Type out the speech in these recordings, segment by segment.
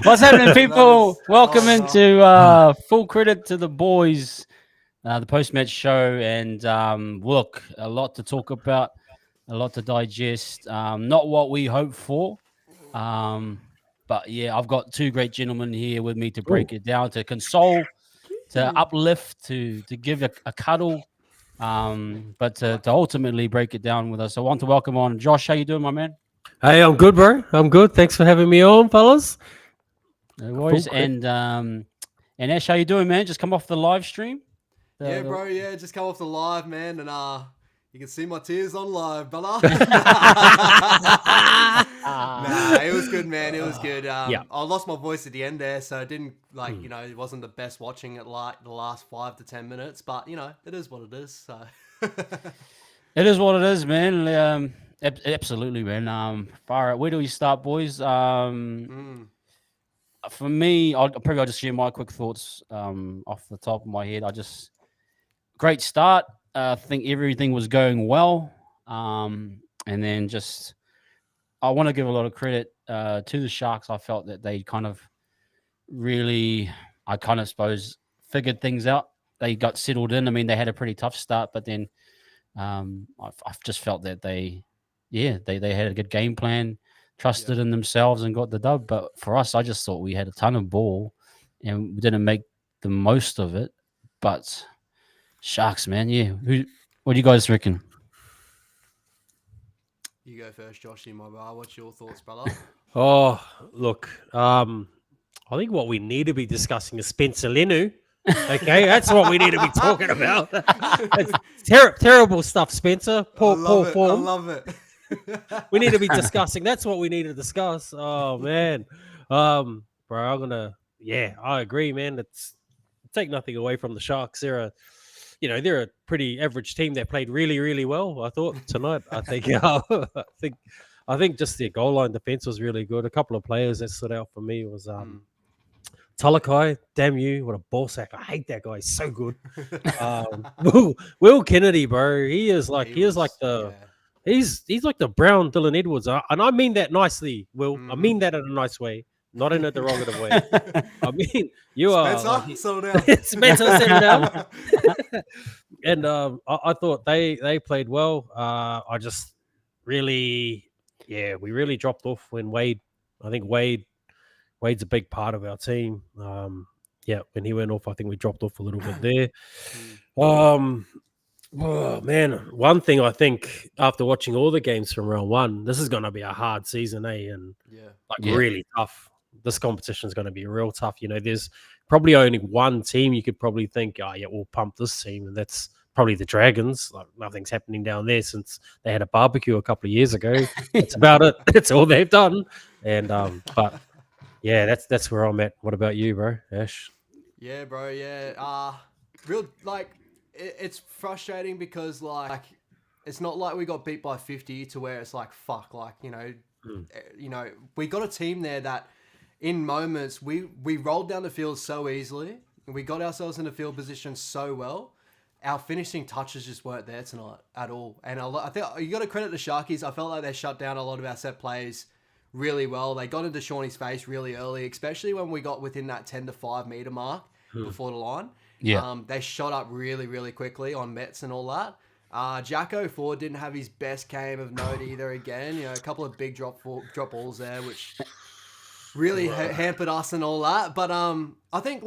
What's happening, people? Welcome no. into Full Credit to the Boys, the post-match show. And look, a lot to talk about, a lot to digest. Not what we hoped for. But yeah, I've got two great gentlemen here with me to break it down, to console, to uplift, to give a cuddle, but to ultimately break it down with us. I want to welcome on Josh. How you doing, my man? Hey, I'm good, bro. I'm good. Thanks for having me on, fellas. No worries. And Ash, how you doing, man? Just come off the live stream. Yeah, bro. Yeah, just come off the live, man, and you can see my tears on live, brother. Nah, it was good, man. It was good. Yeah. I lost my voice at the end there, so it didn't it wasn't the best watching it like the last 5 to 10 minutes, but it is what it is. So It is what it is, man. Absolutely, man. Far out. Where do we start, boys? For me, I'll just share my quick thoughts off the top of my head. Great start. I think everything was going well. And then I want to give a lot of credit to the Sharks. I felt that they kind of suppose, figured things out. They got settled in. I mean, they had a pretty tough start, but then I've just felt that they had a good game plan, trusted in themselves, and got the dub. But for us, I just thought we had a ton of ball and we didn't make the most of it. But Sharks, man, what do you guys reckon? you go first, Joshy, my bar. What's your thoughts, brother? Oh, look. I think what we need to be discussing is Spencer Lenu. Okay, that's what we need to be talking about. It's terrible stuff, Spencer. Poor form. I love it. We need to be discussing. That's what we need to discuss. Oh man, bro, I agree, man. It's take nothing away from the Sharks. They're a pretty average team that played really, really well. I thought tonight. I think I think just their goal line defense was really good. A couple of players that stood out for me was Talakai. Damn you, what a ball sack! I hate that guy. He's so good. Will Kennedy, bro. He's like the Brown Dylan Edwards, and I mean that nicely, Will. I mean that in a nice way, not in a derogative way. I mean, you are settle down. Spencer, settle down. And I thought they played well. I just really, we really dropped off when Wade. I think Wade's a big part of our team. When he went off, I think we dropped off a little bit there. Oh man, one thing I think after watching all the games from round one, this is going to be a hard season, and really tough. This competition is going to be real tough. There's probably only one team you could probably think, we'll pump this team, and that's probably the Dragons. Like nothing's happening down there since they had a barbecue a couple of years ago. That's about it. That's all they've done. And but yeah, that's where I'm at. What about you, bro, Ash? Yeah, bro. Yeah. It's frustrating because it's not like we got beat by 50 to where it's like fuck, we got a team there that in moments we rolled down the field so easily, and we got ourselves in the field position so well. Our finishing touches just weren't there tonight at all, and I think you got to credit the Sharkies. I felt like they shut down a lot of our set plays really well. They got into Shawnee's face really early, especially when we got within that 10 to 5 meter mark before the line. Yeah. They shot up really, really quickly on Mets and all that. Jacko Ford didn't have his best game of note either again. A couple of big drop balls there, which really hampered us and all that. But I think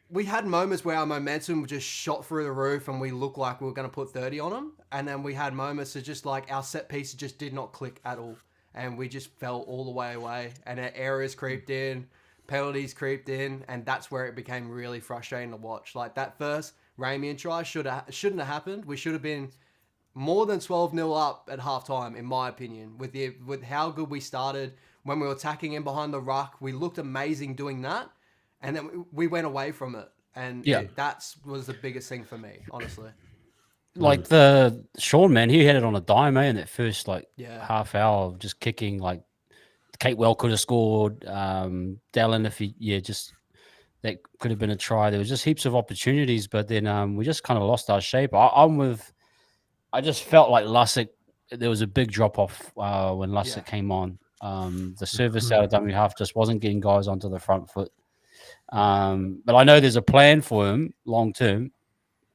we had moments where our momentum just shot through the roof and we looked like we were going to put 30 on them. And then we had moments of just our set pieces just did not click at all. And we just fell all the way away. And our errors creeped in. Penalties creeped in, and that's where it became really frustrating to watch. Like that first Ramian try shouldn't have happened. We should have been more than 12-0 up at halftime, in my opinion. With how good we started when we were attacking in behind the ruck, we looked amazing doing that, and then we went away from it. And that was the biggest thing for me, honestly. Like the Sean, man, he had it on a dime, in that first half hour of just kicking. Kate Well could have scored. Dallin, if that could have been a try. There was just heaps of opportunities, but then we just kind of lost our shape. I just felt like Lussick there was a big drop off when Lussick came on. The service out of dummy half just wasn't getting guys onto the front foot. But I know there's a plan for him long term.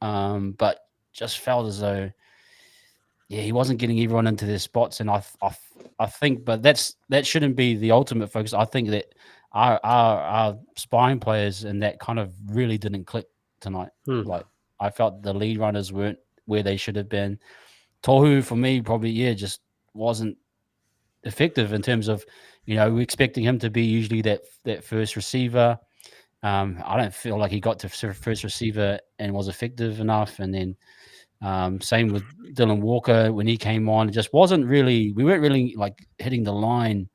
But just felt as though, he wasn't getting everyone into their spots, and I think, but that shouldn't be the ultimate focus. I think that our spine players and that kind of really didn't click tonight. Like I felt the lead runners weren't where they should have been. Tohu for me probably just wasn't effective in terms of we're expecting him to be usually that first receiver. I don't feel like he got to first receiver and was effective enough. And then same with Dylan Walker when he came on. It just wasn't really. We weren't really like hitting the line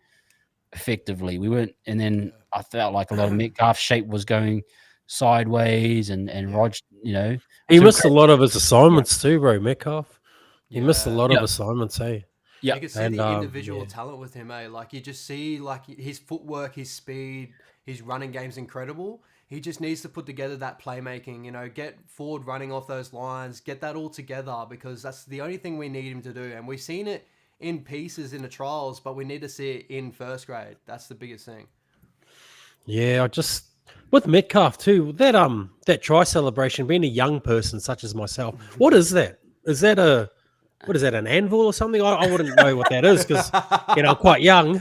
effectively. We weren't. And then I felt like a lot of Metcalf shape was going sideways, and Rog, he missed a lot of his assignments too, bro. Metcalf, he missed a lot of assignments. Hey, you can see the individual talent with him. Like you just see like his footwork, his speed. His running game's incredible. He just needs to put together that playmaking, get forward running off those lines, get that all together, because that's the only thing we need him to do. And we've seen it in pieces in the trials, but we need to see it in first grade. That's the biggest thing. Yeah, I just with Metcalf too, that try celebration, being a young person such as myself, what is that? Is that an anvil or something? I wouldn't know what that is because I'm quite young.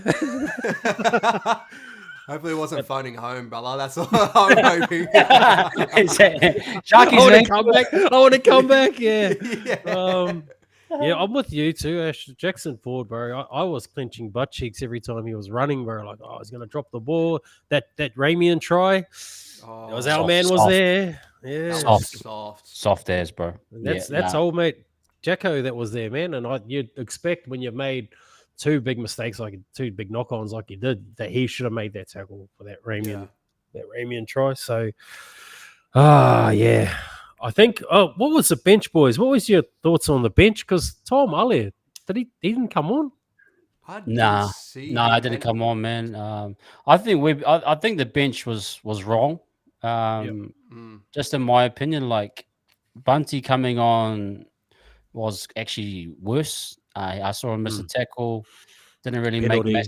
Hopefully it wasn't phoning home, brother. That's all I'm hoping. Sharkies, I want to come back. Yeah. I'm with you too, Ash. Jackson Ford, bro. I was clenching butt cheeks every time he was running, bro. Like, he's going to drop the ball. That Ramian try. Our man was there. Yeah. Soft as, bro. That's old mate Jacko that was there, man. And you'd expect when you've made two big mistakes, like two big knock-ons like you did, that he should have made that tackle for that Ramian try. So, I think, what was the bench, boys? What was your thoughts on the bench? Because Tom Elliott, he didn't come on? I didn't come on, man. I think the bench was wrong. Just in my opinion, like Bunty coming on was actually worse. I saw him miss a tackle. Didn't really make a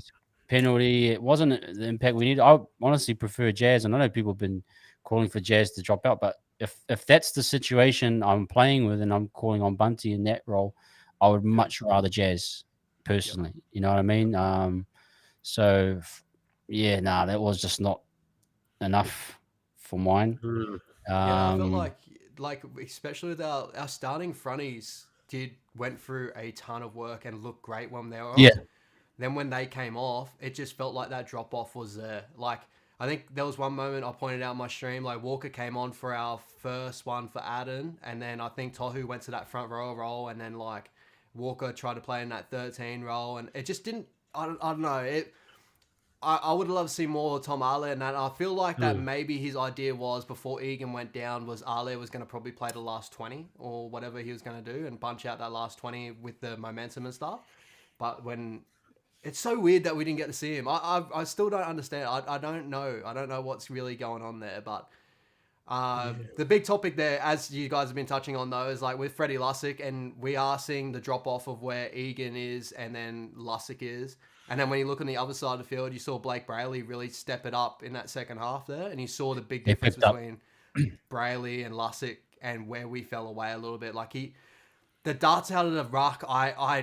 penalty. It wasn't the impact we needed. I honestly prefer Jazz, and I know people have been calling for Jazz to drop out, but if that's the situation I'm playing with and I'm calling on Bunty in that role, I would much rather Jazz personally. You know what I mean? That was just not enough for mine. I feel like especially with our starting fronties went through a ton of work and looked great when they were on. Then when they came off, it just felt like that drop off was there. Like I think there was one moment I pointed out in my stream, like Walker came on for our first one for Aden, and then I think Tohu went to that front row role, and then like Walker tried to play in that 13 role, and it just didn't. I don't know. I would love to see more Tom Ale and that. I feel like that maybe his idea was before Egan went down was Ale was going to probably play the last 20 or whatever he was going to do and punch out that last 20 with the momentum and stuff. But when it's so weird that we didn't get to see him. I still don't understand. I don't know. I don't know what's really going on there. But the big topic there, as you guys have been touching on though, is like with Freddie Lussick, and we are seeing the drop off of where Egan is and then Lussick is. And then when you look on the other side of the field, you saw Blake Brayley really step it up in that second half there. And you saw the big difference between Brayley and Lussick and where we fell away a little bit. Like the darts out of the ruck,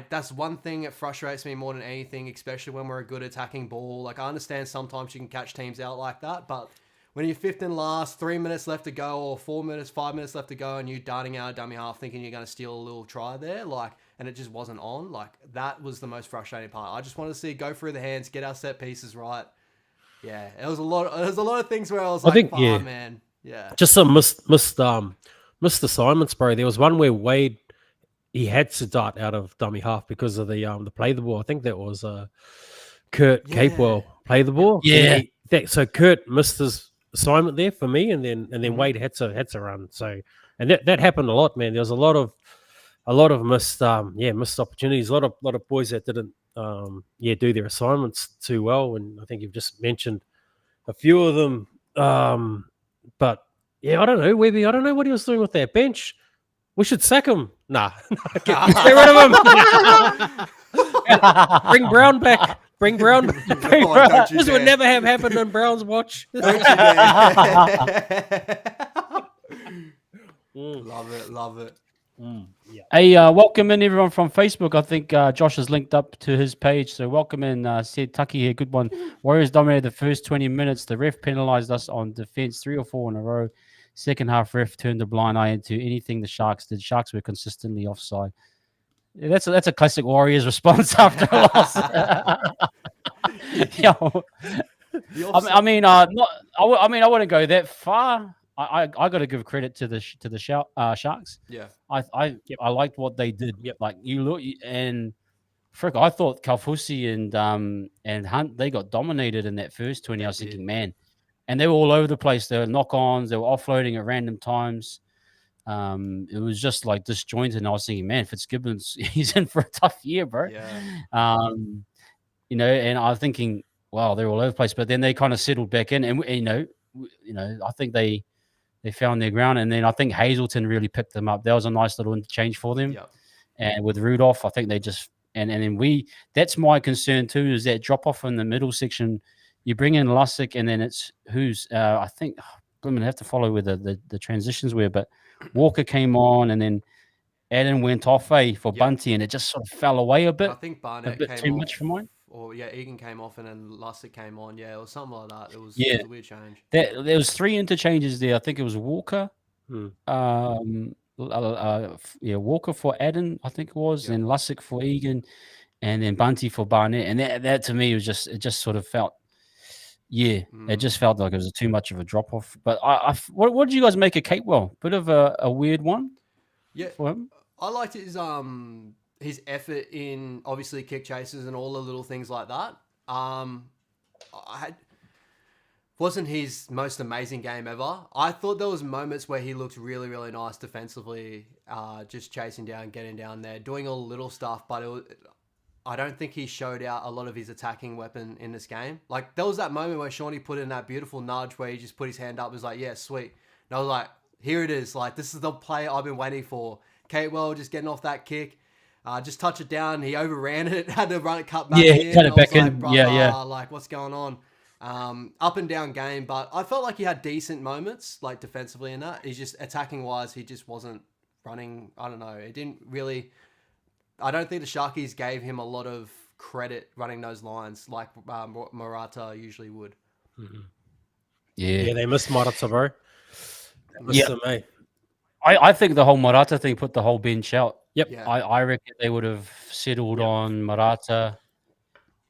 that's one thing that frustrates me more than anything, especially when we're a good attacking ball. Like I understand sometimes you can catch teams out like that, but when you're fifth and last, 3 minutes left to go, or 4 minutes, 5 minutes left to go, and you darting out a dummy half thinking you're going to steal a little try there, and it just wasn't on, that was the most frustrating part. I just wanted to see go through the hands, get our set pieces right. Yeah, it was a lot of things where I was man. Yeah. Just some missed assignments, bro. There was one where Wade, he had to dart out of dummy half because of the play the ball. I think that was Kurt Capewell play the ball. Yeah. So Kurt missed his assignment there for me, and then Wade had to run. So, and that happened a lot, man. There was a lot of missed opportunities. A lot of boys that didn't do their assignments too well, and I think you've just mentioned a few of them. But yeah, I don't know, Webby. I don't know what he was doing with that bench. We should sack him Nah. Get rid of him. Bring Brown back. Bring Brown. This would never have happened on Brown's watch. Don't you dare. Love it. Yeah. Hey, welcome in everyone from Facebook. I think Josh has linked up to his page, so welcome in. Said Tucky here, good one. Warriors dominated the first 20 minutes. The ref penalised us on defence 3 or 4 in a row. Second half, ref turned a blind eye into anything the Sharks did. Sharks were consistently offside. Yeah, that's a classic Warriors response after a loss. Yeah. I mean, I wouldn't go that far. I got to give credit to the Sharks. Yeah, I liked what they did. Yep. Like you look and frick, I thought Kalfusi and Hunt, they got dominated in that first 20. I was thinking, man, and they were all over the place. They were knock-ons. They were offloading at random times. It was just like disjointed. And I was thinking, man, Fitzgibbons, he's in for a tough year, bro. Yeah. You know, and I was thinking, wow, they're all over the place. But then they kind of settled back in, and you know, I think they found their ground. And then I think Hazelton really picked them up. That was a nice little interchange for them. Yep. And with Rudolph, I think they just and then that's my concern too, is that drop off in the middle section. You bring in Lussick, and then it's I think I'm gonna have to follow where the transitions were, but Walker came on, and then Adam went off for Bunty, and it just sort of fell away a bit. I think Barnett came too much for mine. Or Egan came off, and then Lussick came on. Yeah, or something like that. It was a weird change. There was 3 interchanges there. I think it was Walker, Walker for Adam, I think it was, and Lussick for Egan, and then Bunty for Barnett. And that to me was it just sort of felt. Yeah, it just felt like it was too much of a drop off. But what did you guys make of Capewell? Bit of a weird one. Yeah, for him. I liked his effort in obviously kick chases and all the little things like that. Wasn't his most amazing game ever. I thought there was moments where he looked really, really nice defensively, just chasing down, getting down there, doing all the little stuff. But I don't think he showed out a lot of his attacking weapon in this game. Like, there was that moment where Shawnee put in that beautiful nudge where he just put his hand up and was like, yeah, sweet. And I was like, here it is. Like, this is the play I've been waiting for. Capewell just getting off that kick. Just touch it down. He overran it. Had to run it cut back in. Yeah, he cut it back in. Like, yeah. Like, what's going on? Up and down game. But I felt like he had decent moments, like, defensively in that. He's just, attacking-wise, he just wasn't running. I don't know. It didn't really... I don't think the Sharkies gave him a lot of credit running those lines like Murata usually would. Mm-hmm. Yeah, they missed Murata, bro. I think the whole Murata thing put the whole bench out. Yep. Yeah. I reckon they would have settled on Murata.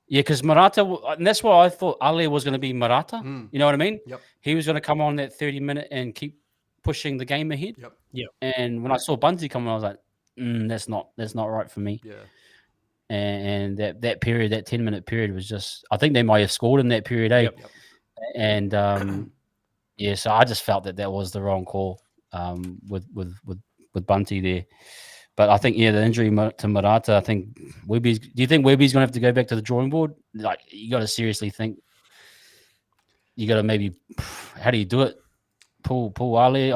Yeah, because Murata, and that's why I thought Ali was going to be Murata. You know what I mean? Yep. He was going to come on that 30-minute and keep pushing the game ahead. Yep. And when I saw Bunty come on, I was like, that's not right for me. Yeah. And that period, that 10-minute period was just, I think they might have scored in that period, Yep. And so I just felt that was the wrong call with Bunty there. But I think, the injury to Murata, I think do you think Webby's going to have to go back to the drawing board? Like, you got to seriously think, you got to maybe, how do you do it? Pull Bunty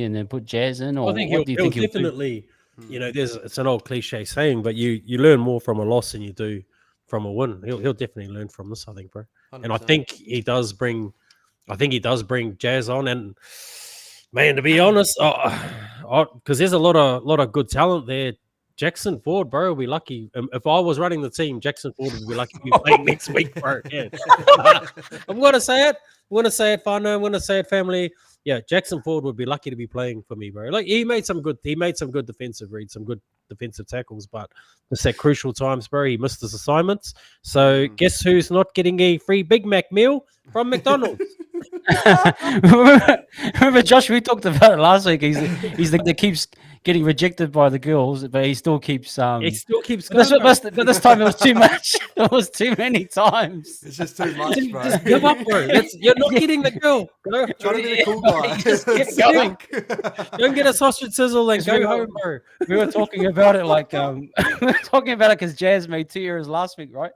and then put Jazz in, or I think what do you think he'll definitely do? It's an old cliche saying, but you learn more from a loss than you do from a win. He'll definitely learn from this, I think, bro. 100%. And I think he does bring Jazz on. And man, to be honest, because there's a lot of good talent there. Jackson Ford, bro, will be lucky. If I was running the team, Jackson Ford would be lucky to be playing next week, bro. Yeah. I'm going to say it. I'm going to say it, Fano. I'm going to say it, family. Yeah, Jackson Ford would be lucky to be playing for me, bro. Like, he made some good defensive reads, some good defensive tackles, but just at crucial times, bro, he missed his assignments. So guess who's not getting a free Big Mac meal from McDonald's? Remember, Josh, we talked about it last week. He's the that keeps getting rejected by the girls, but he still keeps he still keeps but this time it was too much. It was too many times. It's just too much, bro. Just give up, bro. You're not getting the girl. Trying to be the cool guy. Just keep going. Don't get a sausage sizzle and go home, bro. We were talking about it we were talking about it because Jazz made 2 errors last week, right?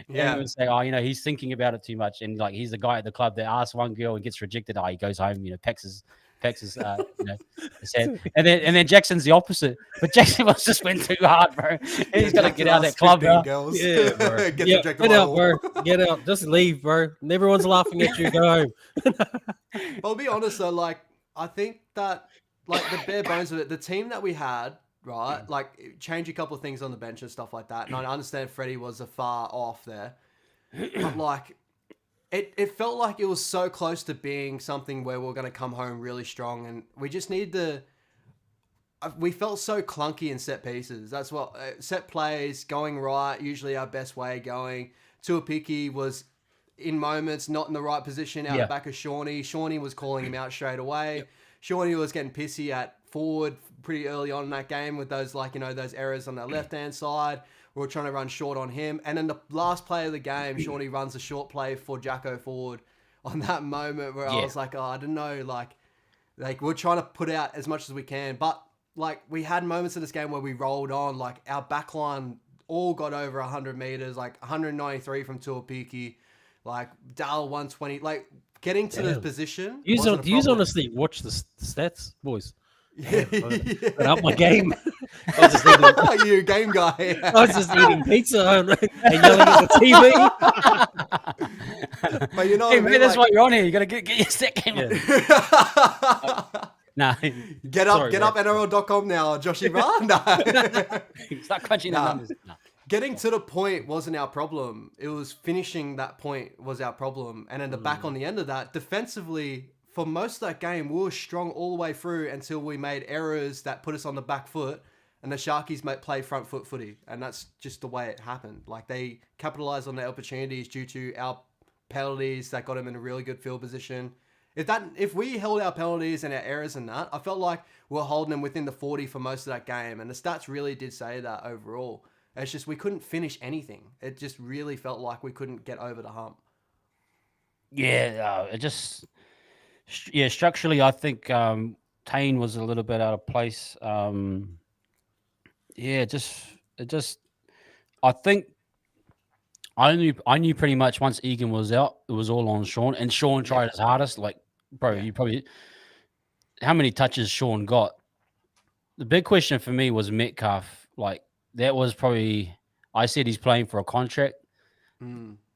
Yeah. And we would say, he's thinking about it too much, and like he's the guy at the club that asks one girl and gets rejected. He goes home, packs his packs his his head. And then Jackson's the opposite. But Jackson just went too hard, bro. He's got to get out of that club now. Girls. Yeah, bro. Get out, bro. Get out. Just leave, bro. Everyone's laughing at you. Go home. I'll be honest though, like I think that like the bare bones of it, the team that we had, right? Like change a couple of things on the bench and stuff like that. And I understand Freddie was a far off there, but like it felt like it was so close to being something where we're going to come home really strong, and we just need to. We felt so clunky in set pieces. That's what set plays going right. Usually our best way going. Tuapiki was in moments not in the right position out the back of Shawnee. Shawnee was calling him out straight away. Yep. Shawnee was getting pissy at forward pretty early on in that game with those those errors on the left hand side. We were trying to run short on him, and then the last play of the game, Shawnee runs a short play for Jacko forward on that moment where I was like, oh, I don't know, like we're trying to put out as much as we can, but like we had moments in this game where we rolled on, like our backline all got over 100 meters, like 193 from Tuapiki, like Dal 120, like getting to this position. Do you honestly watch the stats, boys? Yeah, but up my game. I was just eating, you game guy. I was just eating pizza and yelling at the TV. But you know, hey, man, that's why you're on here. You gotta get your set game. Nah. Get up NRL.com now, Joshy Ra. No. Start crunching the numbers. No. Getting to the point wasn't our problem. It was finishing that point was our problem. And then the back on the end of that, defensively, for most of that game, we were strong all the way through until we made errors that put us on the back foot, and the Sharkies play front foot footy, and that's just the way it happened. Like they capitalized on their opportunities due to our penalties that got them in a really good field position. If we held our penalties and our errors in that, I felt like we were holding them within the 40 for most of that game, and the stats really did say that overall. It's just we couldn't finish anything. It just really felt like we couldn't get over the hump. Yeah, structurally, I think Tane was a little bit out of place. I think I knew pretty much once Egan was out, it was all on Sean, and Sean tried his hardest. Like, bro, you probably how many touches Sean got? The big question for me was Metcalf. Like, that was probably I said he's playing for a contract.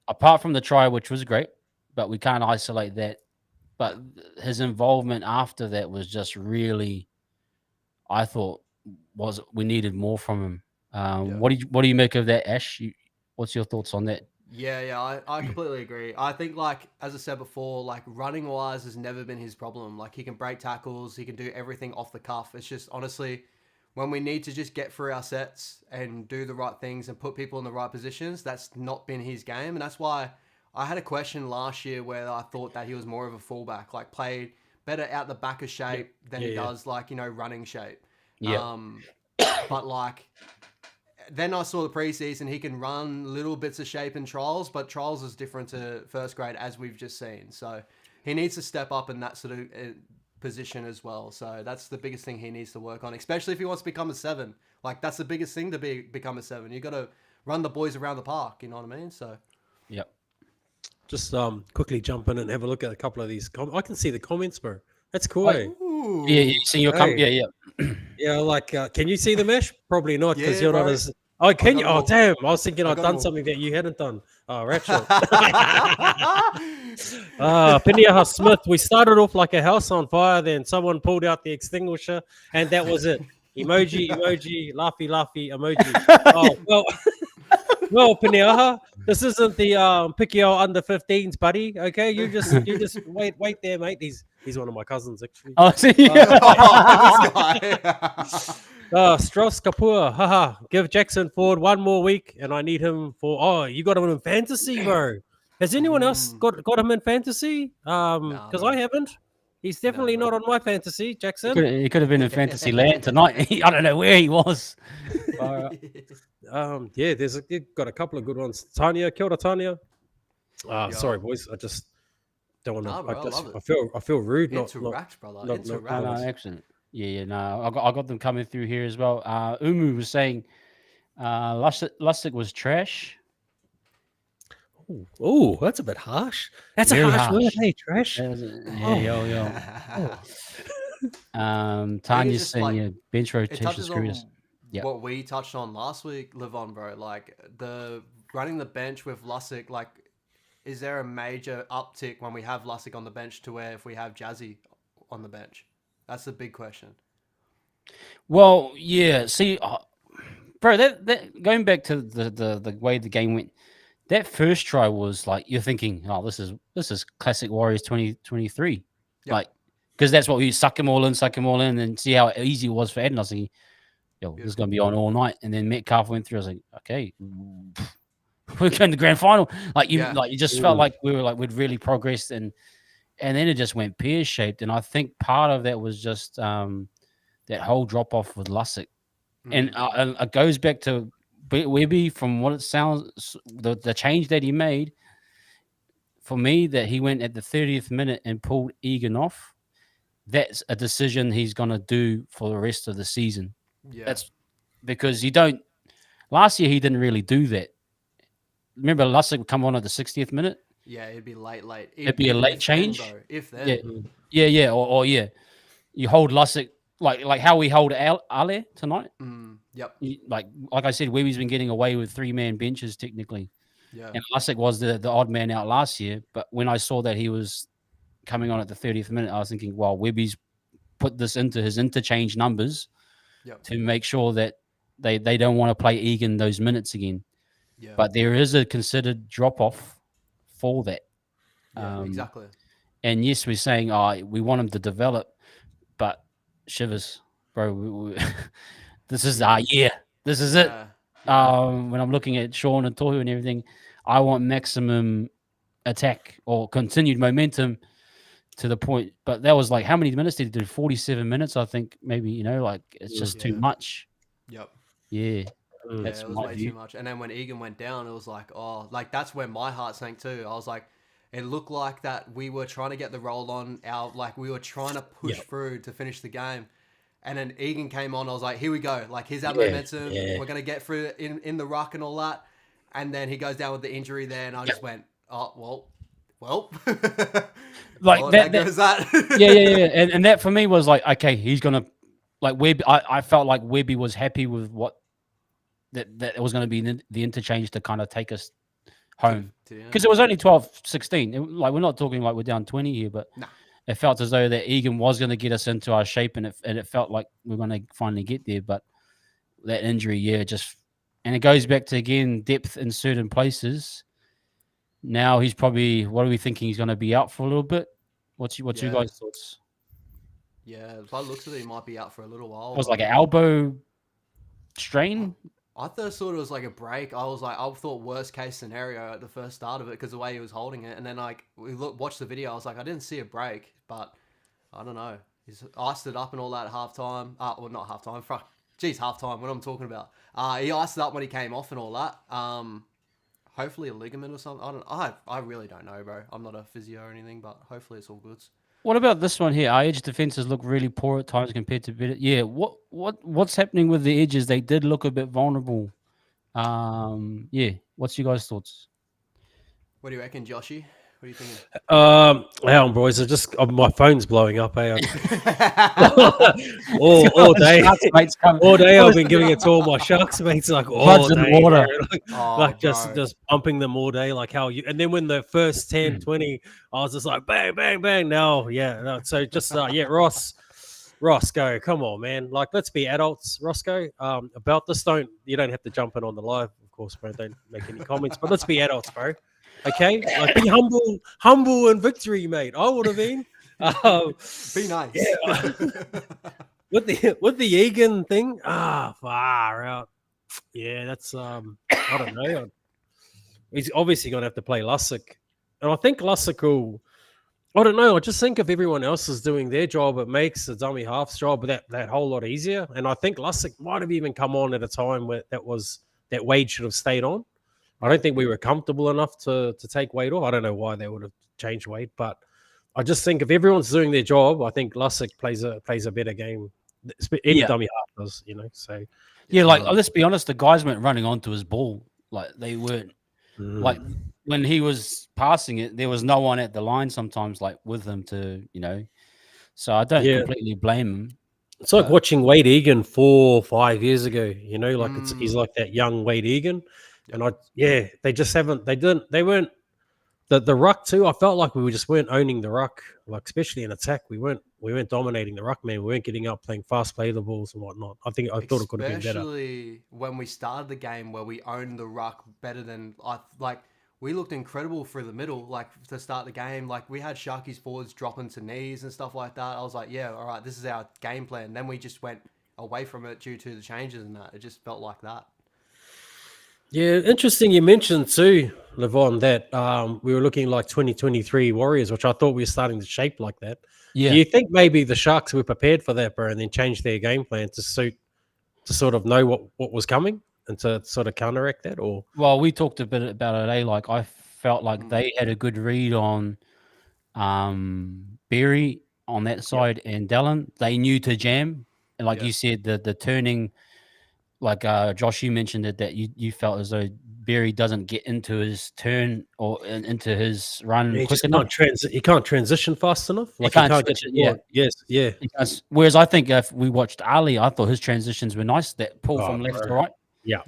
Apart from the try, which was great, but we can't isolate that. But his involvement after that was just really, I thought, we needed more from him. What do you make of that, Ash? What's your thoughts on that? Yeah, I completely agree. I think, like, as I said before, like, running-wise has never been his problem. Like, he can break tackles, he can do everything off the cuff. It's just, honestly, when we need to just get through our sets and do the right things and put people in the right positions, that's not been his game. And that's why I had a question last year where I thought that he was more of a fullback, like played better out the back of shape than he does, like, running shape. Yeah. But, like, then I saw the preseason, he can run little bits of shape in trials, but trials is different to first grade, as we've just seen. So he needs to step up in that sort of position as well. So that's the biggest thing he needs to work on, especially if he wants to become a 7. Like, that's the biggest thing to become a 7. You got to run the boys around the park, you know what I mean? So, yep. Just quickly jump in and have a look at a couple of these. I can see the comments, bro. That's cool. Eh? Yeah, you see your yeah. Yeah, like, can you see the mesh? Probably not, because you're not as. Oh, can you? Oh, damn! I was thinking I'd done something that you hadn't done. Oh, Rachel. Piniaha Smith. We started off like a house on fire, then someone pulled out the extinguisher, and that was it. Emoji, laughy, emoji. Oh, well. Well, Piniaha, this isn't the Picchio under 15s, buddy. Okay, you just wait there, mate. He's one of my cousins, actually. Oh, see, this guy. Strauss Kapua, haha. Give Jackson Ford one more week, and I need him for. Oh, you got him in fantasy, bro. Has anyone else got him in fantasy? Because I haven't. He's definitely not on my fantasy, Jackson. He could have been in fantasy land tonight. I don't know where he was. You've got a couple of good ones. Tanya, kia ora, Tanya. Sorry, boys. I just don't want to. I feel rude. Interact, brother. Interact. No, excellent. Yeah. No, I got them coming through here as well. Umu was saying, Lustig was trash. Oh, that's a bit harsh. That's very a harsh word, harsh. hey, trash. Yeah. Tanya's just, saying, like, yeah, bench it rotation touches screwed us. on Yep. what we touched on last week, Levon, bro. Like, the running the bench with Lussick, like, is there a major uptick when we have Lussick on the bench to where if we have Jazzy on the bench? That's the big question. Well, yeah. See, bro, that going back to the way the game went, that first try was like you're thinking, oh, this is classic Warriors 2023, Yep. like because that's what we suck them all in, and see how easy it was for Ed. And I was like, yo, this is gonna be on all night. And then Metcalf went through. I was like, okay, we're going to the grand final. Like you, Yeah. like you just felt like we'd really progressed, and then it just went pear shaped. And I think part of that was just that whole drop off with Lussick, and it goes back to Webby. From what it sounds, the change that he made for me, that he went at the 30th minute and pulled Egan off. That's a decision he's going to do for the rest of the season. Yeah. That's because you don't. Last year he didn't really do that. Remember, Lussick would come on at the 60th minute. Yeah, it'd be late. It'd be a late change. Then, if then. Yeah. Or yeah, you hold Lussick like how we hold Ale tonight. Yep. Like I said, Webby's been getting away with 3-man benches technically. Yeah. And Lussick was the odd man out last year. But when I saw that he was coming on at the 30th minute, I was thinking, well, Webby's put this into his interchange numbers to make sure that they don't want to play Egan those minutes again. Yeah. But there is a considered drop off for that. Yeah, exactly. And yes, we're saying, we want him to develop, but shivers, bro. This is our year. This is it. When I'm looking at Sean and Tohu and everything, I want maximum attack or continued momentum to the point. But that was like, how many minutes did he do? 47 minutes, I think. Maybe, like it's just too much. Yep. Yeah. That's it was way too much. And then when Egan went down, it was like, that's where my heart sank too. I was like, it looked like that we were trying to get the roll on we were trying to push through to finish the game. And then Egan came on. I was like, here we go. Like, here's our momentum. Yeah. We're going to get through in the ruck and all that. And then he goes down with the injury there. And I just went, oh, well. Like that goes that. Yeah. And that for me was like, okay, he's going to, like, Webby. I felt like Webby was happy with what that was going to be the interchange to kind of take us home. Because it was only 12-16. Like, we're not talking like we're down 20 here, but it felt as though that Egan was going to get us into our shape, and it felt like we're going to finally get there. But that injury, and it goes back to, again, depth in certain places. Now he's probably, what are we thinking? He's going to be out for a little bit. What's you guys' thoughts? Yeah, by the looks of it, he might be out for a little while. It was like an elbow strain. I thought it was like a break. I thought worst case scenario at the first start of it because the way he was holding it. And then watched the video. I was like, I didn't see a break, but I don't know. He's iced it up and all that at halftime. Well, not halftime. Fuck. Jeez, halftime. What I'm talking about. He iced it up when he came off and all that. Hopefully a ligament or something. I really don't know, bro. I'm not a physio or anything, but hopefully it's all good. What about this one here? Our edge defenses look really poor at times compared to better. Yeah, what's happening with the edges? They did look a bit vulnerable. Yeah. What's your guys' thoughts? What do you reckon, Joshy? What are you thinking? Hang on, boys. My phone's blowing up. All day. All day I've been giving it to all my Sharks mates, like all day. Water. Just pumping them all day, like how you. And then when the first 10, 20, I was just like bang, bang, bang. No. So just Ross, go. Come on, man. Like, let's be adults, Roscoe. About this, you don't have to jump in on the live, of course, bro. Don't make any comments, but let's be adults, bro. Okay, like, be humble in victory, mate. I would have been. Be nice. Yeah. with the Egan thing, far out. Yeah, that's I don't know. He's obviously going to have to play Lussick, and I think Lussick will. I don't know. I just think if everyone else is doing their job, it makes the dummy half's job that whole lot easier. And I think Lussick might have even come on at a time where that Wade should have stayed on. I don't think we were comfortable enough to take Wade off. I don't know why they would have changed Wade, but I just think if everyone's doing their job, I think Lussick plays a better game. Any dummy half does, So let's be honest, the guys weren't running onto his ball. Like, they weren't. Like, when he was passing it, there was no one at the line sometimes, like, with him to, So I don't completely blame him. It's like watching Wade Egan 4 or 5 years ago. Like he's like that young Wade Egan, and they just haven't. They weren't the ruck too. I felt like we just weren't owning the ruck, like especially in attack. We weren't dominating the ruck, man. We weren't getting up playing fast play the balls and whatnot. I thought it could have been better. Especially when we started the game where we owned the ruck better than we looked incredible through the middle, like to start the game. Like we had Sharkies forwards dropping to knees and stuff like that. I was like, yeah, all right, this is our game plan. Then we just went away from it due to the changes and that. It just felt like that. Yeah, interesting. You mentioned too, Levon, that we were looking like 2023 Warriors, which I thought we were starting to shape like that. Yeah. Do you think maybe the Sharks were prepared for that, bro, and then changed their game plan to sort of know what was coming and to sort of counteract that? Or we talked a bit about it. Like I felt like they had a good read on Berry on that side and Dallin. They knew to jam, and like you said, the turning. Like Josh, you mentioned it that you felt as though Berry doesn't get into his turn or into his run quick enough. He can't transition fast enough. Like he can't get Yes. Whereas I think if we watched Ali, I thought his transitions were nice. That pull from left to right. Yeah.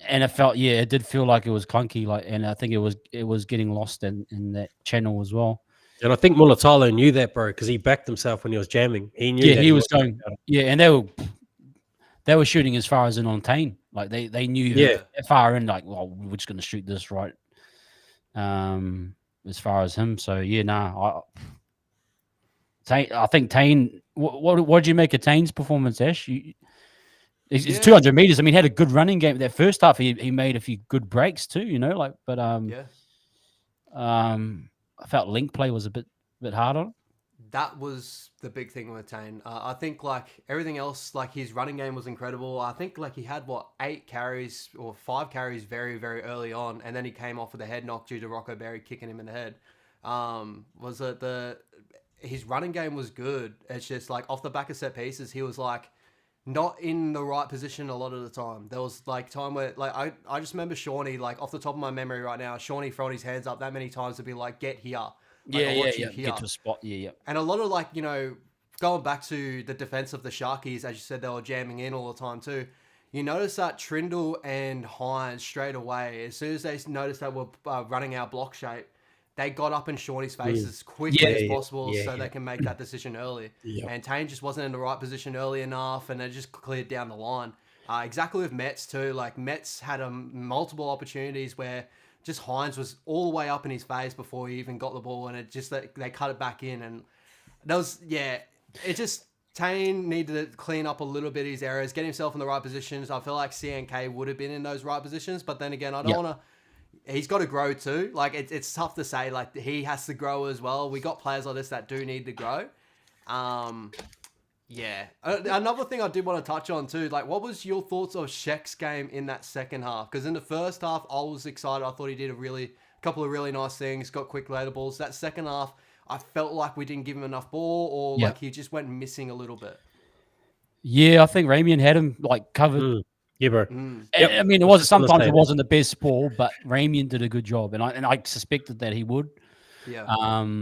And it felt, it did feel like it was clunky. Like, and I think it was getting lost in that channel as well. And I think Mulatalo knew that, bro, because he backed himself when he was jamming. He knew. Yeah, he was going. Yeah, and they were shooting as far as in on Tane. Like they knew that far in, like, well, we're just gonna shoot this right. As far as him. So I think Tane, what did you make of Tane's performance, Ash? It's 200 meters. I mean, he had a good running game. That first half he made a few good breaks too, but I felt link play was a bit hard on him. That was the big thing with Tane. I think like everything else, like his running game was incredible. I think like he had 8 carries or 5 carries very, very early on, and then he came off with a head knock due to Rocco Berry kicking him in the head. His running game was good. It's just like off the back of set pieces, he was like not in the right position a lot of the time. There was like time where like I just remember Shawnee, like off the top of my memory right now, Shawnee throwing his hands up that many times to be like, get here. Like, get to a spot. And a lot of like, going back to the defense of the Sharkies, as you said, they were jamming in all the time too. You notice that Trindle and Hines straight away, as soon as they noticed that we're running our block shape, they got up in Shawnee's face as quickly as possible so they can make that decision early. And Tane just wasn't in the right position early enough, and it just cleared down the line. Exactly with Metz too. Like Metz had multiple opportunities where just Hines was all the way up in his face before he even got the ball, and it just they cut it back in, and that was it just Tane needed to clean up a little bit of his errors, get himself in the right positions. I feel like CNK would have been in those right positions, but then again, I don't want to. He's got to grow too. Like it's tough to say. Like he has to grow as well. We got players like this that do need to grow. Another thing I did want to touch on too, like what was your thoughts of Sheck's game in that second half? Because in the first half, I was excited. I thought he did a couple of really nice things, got quick later balls. That second half, I felt like we didn't give him enough ball, or like he just went missing a little bit. Yeah, I think Ramian had him like covered. Yeah, bro. Yep. I mean, sometimes it wasn't the best ball, but Ramian did a good job, and I suspected that he would. Yeah. I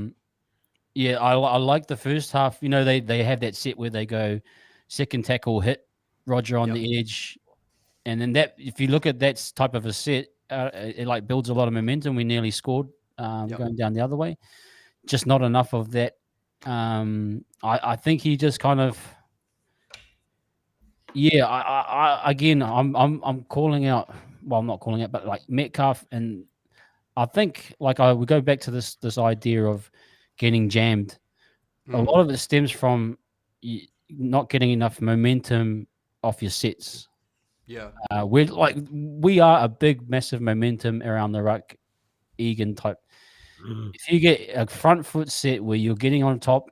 like the first half. They have that set where they go second tackle, hit Roger on the edge, and then that if you look at that type of a set, it like builds a lot of momentum. We nearly scored going down the other way. Just not enough of that. I think he just kind of. Yeah, I'm calling out. Well, I'm not calling out, but like Metcalf, and I think like we go back to this idea of getting jammed. A lot of it stems from not getting enough momentum off your sets. Yeah, we are a big, massive momentum around the ruck, Egan type. If you get a front foot set where you're getting on top.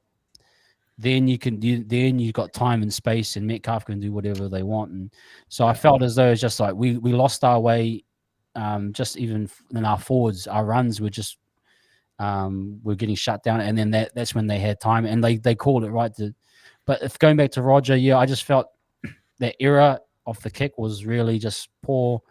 Then you've got time and space, and Metcalf can do whatever they want. And so I felt as though it's just like we lost our way. Just even in our forwards, our runs were just we're getting shut down, and then that's when they had time, and they called it right. But if going back to Roger, I just felt that error off the kick was really just poor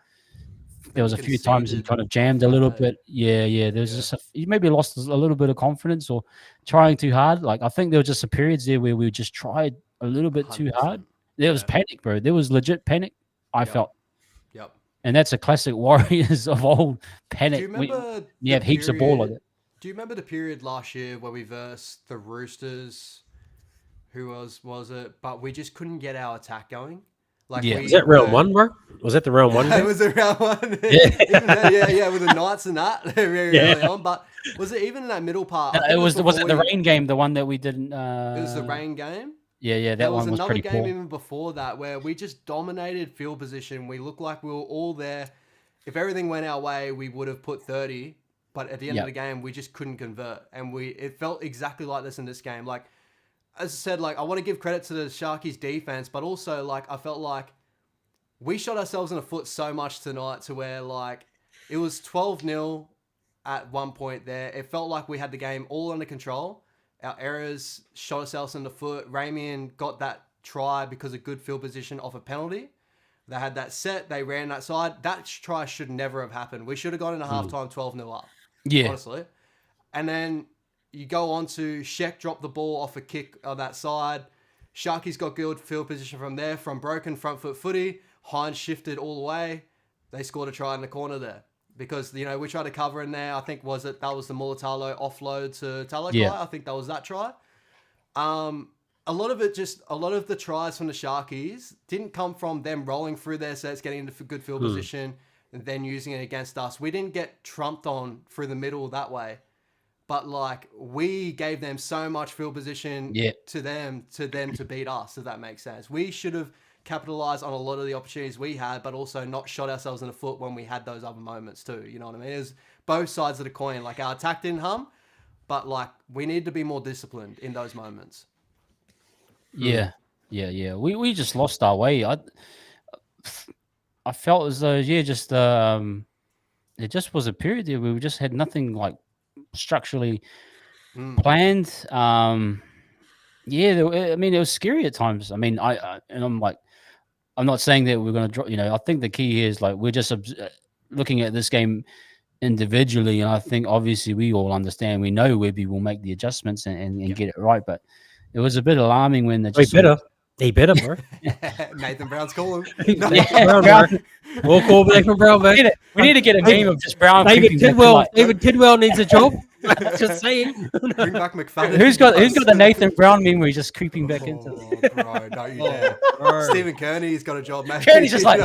there was a few times he kind of jammed a little bit. Yeah. There's just he maybe lost a little bit of confidence or trying too hard. Like I think there were just some periods there where we just tried a little bit too hard. There was panic, bro. There was legit panic. I felt. Yep. And that's a classic Warriors of old panic. Do you remember you have heaps of ball like that. Do you remember the period last year where we versed the Roosters? Who was it? But we just couldn't get our attack going. Like was that round one, bro? Was that the round one? It was a round one. Yeah, with the Knights and that very early on. But was it even in that middle part? Was it the rain game, the one that we didn't? It was the rain game. Yeah, that one was pretty cool. There was another game even before that where we just dominated field position. We looked like we were all there. If everything went our way, we would have put 30. But at the end of the game, we just couldn't convert, and it felt exactly like this in this game. Like as I said, like I want to give credit to the Sharkies defense, but also like I felt like we shot ourselves in the foot so much tonight to where like it was 12-0 at one point there. It felt like we had the game all under control. Our errors shot ourselves in the foot. Ramian got that try because of good field position off a penalty. They had that set. They ran that side. That try should never have happened. We should have gone into halftime 12-0 up. Yeah. Honestly. And then you go on to Sheck drop the ball off a kick on that side. Sharkies got good field position from there. From broken front foot footy, Hines shifted all the way. They scored a try in the corner there. Because, we tried to cover in there. I think that was the Mulatalo offload to Talakai. Yeah. I think that was that try. A lot of the tries from the Sharkies didn't come from them rolling through their sets, getting into good field position, and then using it against us. We didn't get trumped on through the middle that way. But like we gave them so much field position to them to beat us, if that makes sense. We should have capitalized on a lot of the opportunities we had, but also not shot ourselves in the foot when we had those other moments too. You know what I mean? It was both sides of the coin. Like our attack didn't hum, but like we need to be more disciplined in those moments. Yeah. We just lost our way. I felt as though it just was a period there where we just had nothing like structurally planned. It was scary at times. I mean, I'm not saying that we're going to drop. I think the key here is like we're just looking at this game individually, and I think obviously we all understand. We know Webby will make the adjustments and get it right, but it was a bit alarming when the He better, bro. Nathan Brown's calling. Brown. We'll call Nathan Brown back. We need to get a game of just Brown. David Tidwell needs a job. Just saying. Bring back McFadden. Who's got the Nathan Brown meme where he's just creeping back into? Bro, don't you dare. Stephen Kearney's got a job, mate. Kearney's just like,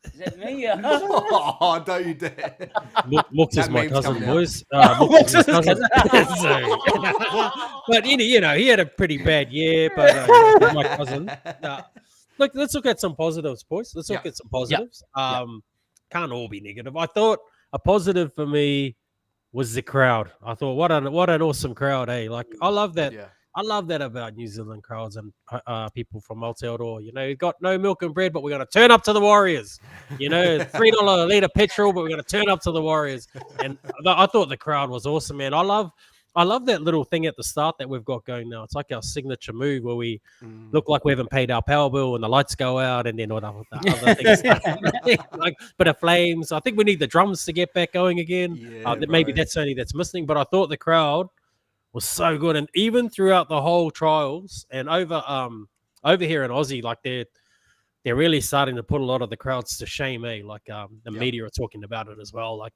is that me? Oh, don't you dare. Looks is my cousin, boys. Looks is my cousin. But, he had a pretty bad year, but my cousin. Look, let's look at some positives, boys. Let's look at some positives. Can't all be negative. I thought a positive for me was the crowd. I thought, what an awesome crowd, eh? Like, I love that. Yeah. I love that about New Zealand crowds and people from Aotearoa. You've got no milk and bread, but we're going to turn up to the Warriors. $3 a litre petrol, but we're going to turn up to the Warriors. And I thought the crowd was awesome, man. I love that little thing at the start that we've got going now. It's like our signature move where we look like we haven't paid our power bill and the lights go out and then all the other things. Like bit of flames. I think we need the drums to get back going again. Yeah, maybe that's missing. But I thought the crowd was so good, and even throughout the whole trials and over here in Aussie, like they're really starting to put a lot of the crowds to shame, eh? Like the media are talking about it as well. Like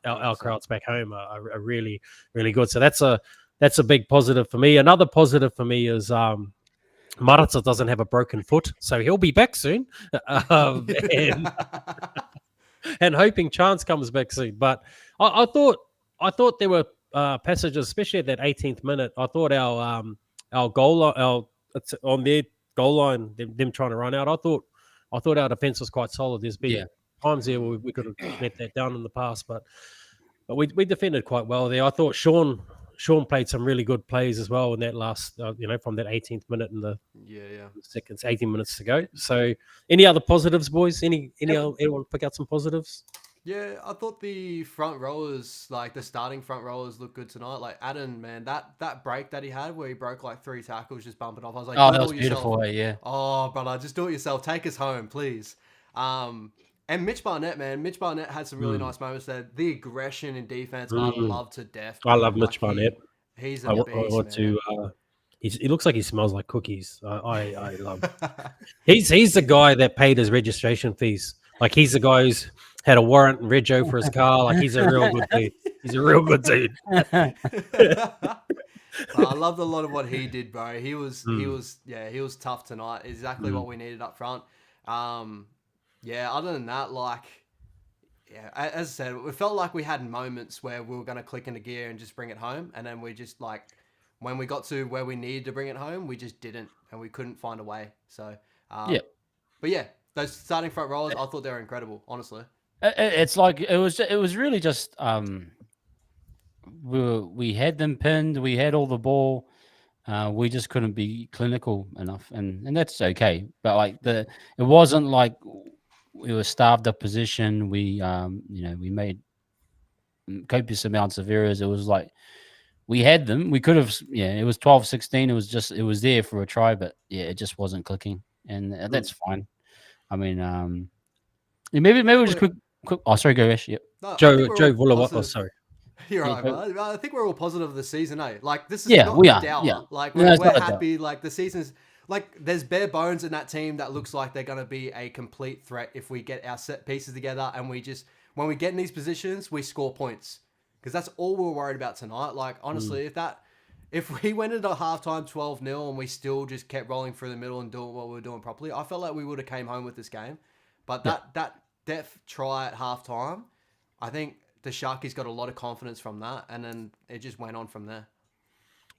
our crowds back home are really, really good. So that's a big positive for me. Another positive for me is Marata doesn't have a broken foot, so he'll be back soon. And hoping Chance comes back soon. But I thought there were passages, especially at that 18th minute. I thought our goal on their goal line, them trying to run out. I thought our defense was quite solid. There's been times there where we could have let that down in the past, but we defended quite well there. I thought Sean played some really good plays as well in that last, from that 18th minute and the seconds, 18 minutes to go. So, any other positives, boys? Anyone pick out some positives? Yeah, I thought the front rowers, like the starting front rowers, looked good tonight. Like Adam, man, that break that he had where he broke like 3 tackles, just bumping off. I was like, oh, that was beautiful, yeah. Oh, brother, just do it yourself. Take us home, please. And Mitch Barnett, man. Mitch Barnett had some really nice moments there. The aggression in defense, I love to death. I love Mitch Barnett. He's I a want beast, to. man. He looks like he smells like cookies. I love. He's the guy that paid his registration fees. Like he's the guy who's had a warrant and rego for his car. Like he's a real good dude. He's a real good dude. I loved a lot of what he did, bro. He was tough tonight. Exactly what we needed up front. Other than that, like, as I said, it felt like we had moments where we were going to click into gear and just bring it home. And then we just, like, when we got to where we needed to bring it home, we just didn't. And we couldn't find a way. So, But yeah, those starting front rollers, I thought they were incredible, honestly. It's like, it was really just, we had them pinned, we had all the ball. We just couldn't be clinical enough, and that's okay. But like it wasn't like we were starved of position. We we made copious amounts of errors. It was like we had them. We could have, it was 12-16. It was there for a try, but it just wasn't clicking, and that's fine. I mean, maybe we'll just quick. Oh, sorry, go Ash. Yep. No, Joe Vuller. Oh, sorry. You're right, man. I think we're all positive of the season, eh? Like, this is not we a are. dour. Yeah. Like, we're happy. Like, the season's... Like, there's bare bones in that team that looks like they're going to be a complete threat if we get our set pieces together and we just... When we get in these positions, we score points. Because that's all we're worried about tonight. Like, honestly, if we went into halftime 12-0 and we still just kept rolling through the middle and doing what we were doing properly, I felt like we would have came home with this game. But that depth try at halftime, I think... The Sharkies got a lot of confidence from that, and then it just went on from there.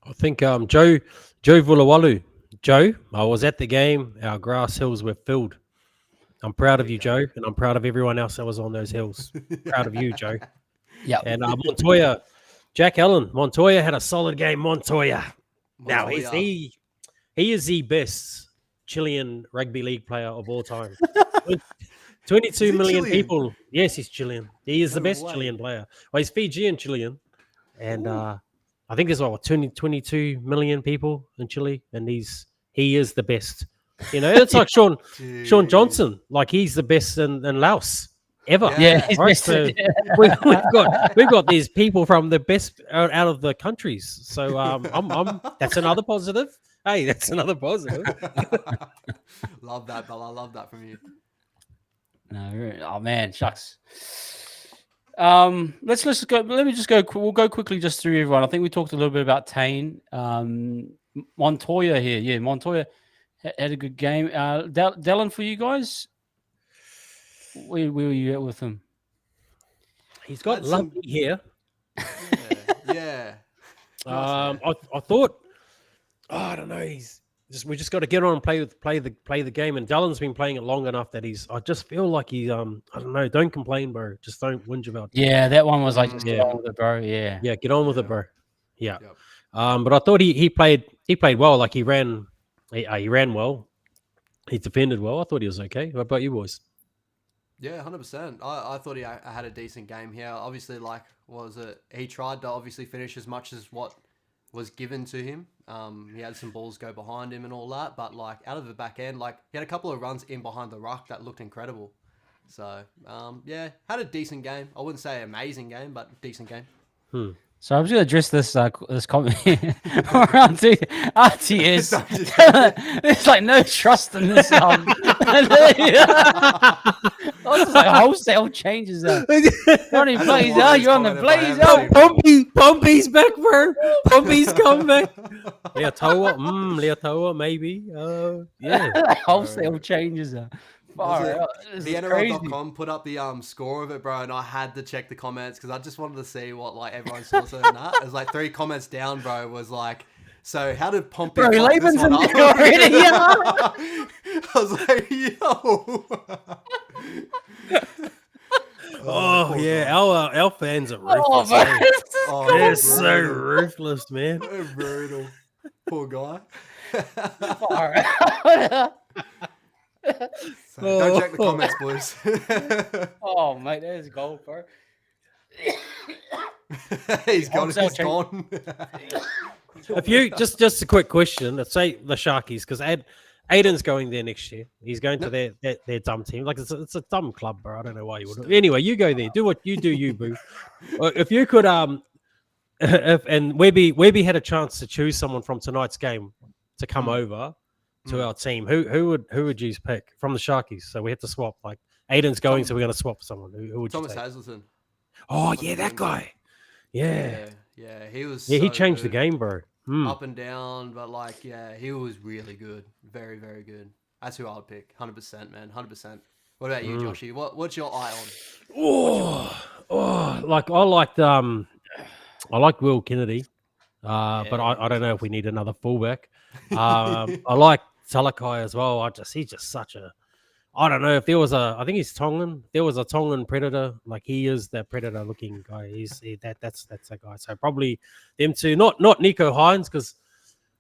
I think Joe Vulawalu. Joe, I was at the game. Our grass hills were filled. I'm proud of you, Joe, and I'm proud of everyone else that was on those hills. Proud of you, Joe. Yeah. And Montoya, Jack Allen. Montoya had a solid game. Montoya. Now he is the best Chilean rugby league player of all time. 22 million Chilean? people. Yes, he's Chilean. He is the best Chilean player. Well, he's Fijian Chilean. And I think there's 22 million people in Chile. And he is the best. You know, it's like Sean Johnson. Like he's the best in Laos ever. Yeah. Right? So we've got these people from the best out of the countries. So I'm that's another positive. Hey, that's another positive. Love that, Bella. I love that from you. No, oh man, shucks. Let's go. Let me just go. We'll go quickly just through everyone. I think we talked a little bit about Tane. Montoya here. Yeah, Montoya had a good game. Dallin, for you guys, where were you at with him? He's got lucky here. Yeah. I thought. Oh, I don't know. We just got to get on and play the game. And Dallin's been playing it long enough that I just feel like he's I don't know. Don't complain, bro. Just don't whinge about it. Yeah, that one was like just get on with it, bro. Yeah, get on with it, bro. Yeah. Yep. But I thought he played well. Like he ran well. He defended well. I thought he was okay. What about you boys? Yeah, 100%. I thought he had a decent game here. Obviously, like, what was it? He tried to obviously finish as much as what was given to him. He had some balls go behind him and all that, but like out of the back end, like he had a couple of runs in behind the ruck that looked incredible. So had a decent game. I wouldn't say amazing game, but decent game. So I'm just going to address this comment around to RTS. There's like no trust in this. It's like wholesale changes. Ronnie Blaze, you're on the Blaze. Pompey's back, bro. Pompey's coming back. Leotoa, maybe. Yeah. Wholesale changes. The NRL.com put up the score of it, bro, and I had to check the comments because I just wanted to see what like everyone's thoughts on that. It was like 3 comments down, bro. Was like, so how did Pompey? Bro, Laban's in there already. I was like, yo. Oh yeah, our fans are ruthless. They're so ruthless, man. They're brutal. Poor guy. So don't check the comments, boys. Oh, mate, there's gold, bro. He's gone. If you just a quick question, let's say the Sharkies, because Aiden's going there next year. He's going to their dumb team. Like it's a dumb club, bro. I don't know why you would. Anyway, you go there. Do what you do, you boo. If you could, and Webby had a chance to choose someone from tonight's game to come over to our team. Who would you pick from the Sharkies? So we had to swap. Like Aiden's going, so we're gonna swap someone. Who would Thomas you take? Hazelton. Oh yeah, that guy. Yeah, he was. Yeah, so he changed the good. game, bro. Up and down, but like, yeah, he was really good. Very, very good. That's who I would pick. 100%, man. 100%. What about you, Joshy? What's your eye on? Like I liked Will Kennedy, but I don't know if we need another fullback. I like Talakai as well. He's just such a. I don't know if there was I think he's Tongan. If there was a Tongan predator, like he is that predator looking guy. That's that guy. So probably them two. Not Nico Hines, because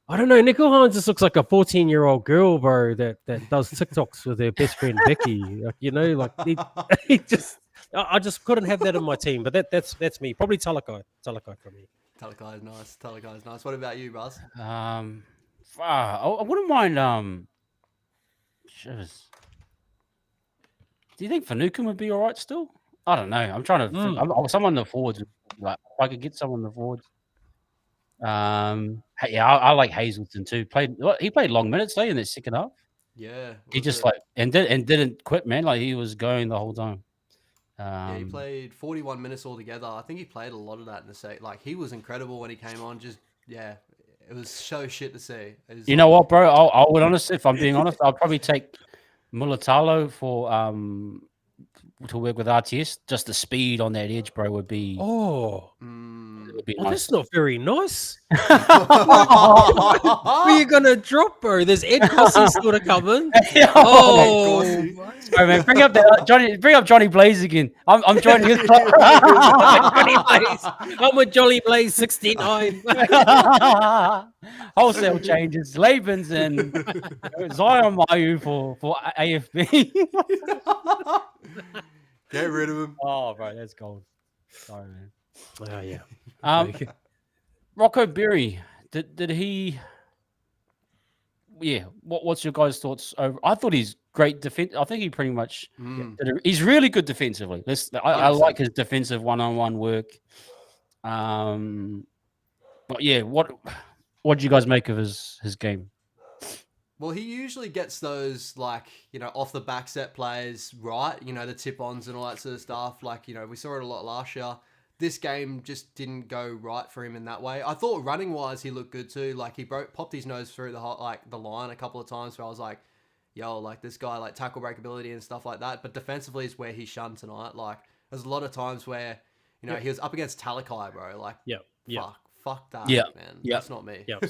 I don't know. Nico Hines just looks like a 14-year-old girl, bro, that does TikToks with her best friend Becky. Like, he just. I just couldn't have that in my team, but that's me. Probably Talakai for me. Talakai is nice. Talakai is nice. What about you, Buzz? I wouldn't mind. Do you think Finucane would be all right still? I don't know. I'm trying to. Someone in the forwards. Like, if I could get someone in the forwards. I like Hazelton too. He played long minutes in the second half. Yeah, he just didn't quit, man. Like he was going the whole time. He played 41 minutes altogether. I think he played a lot of that in the set. Like he was incredible when he came on. It was so shit to see. You know what, bro? I would honestly, if I'm being honest, I'll probably take Mulatalo for to work with RTS. Just the speed on that edge, bro, would be. Would be nice. That's not very nice. Where are you gonna drop, bro? There's Ed Cossey still to come in. Sorry, man. Bring up Johnny Blaze again. I'm joining his club. Johnny Blaze. I'm with Johnny Blaze 69. Wholesale changes. Labens and Zion Mayu for AFB. Get rid of him. Oh, bro, that's gold. Sorry, man. Oh yeah. Rocco Berry, did he? Yeah. What's your guys' thoughts over? I thought he's great defense. I think he pretty much. He's really good defensively. I like his defensive one-on-one work. But yeah, what do you guys make of his game? Well, he usually gets those off the back set plays right. The tip-ons and all that sort of stuff. We saw it a lot last year. This game just didn't go right for him in that way. I thought running wise he looked good too. Like he popped his nose through the line a couple of times where I was like, yo, this guy tackle breakability and stuff like that. But defensively is where he shunned tonight. There's a lot of times where he was up against Talakai, bro. Fuck that, man. That's not me. You know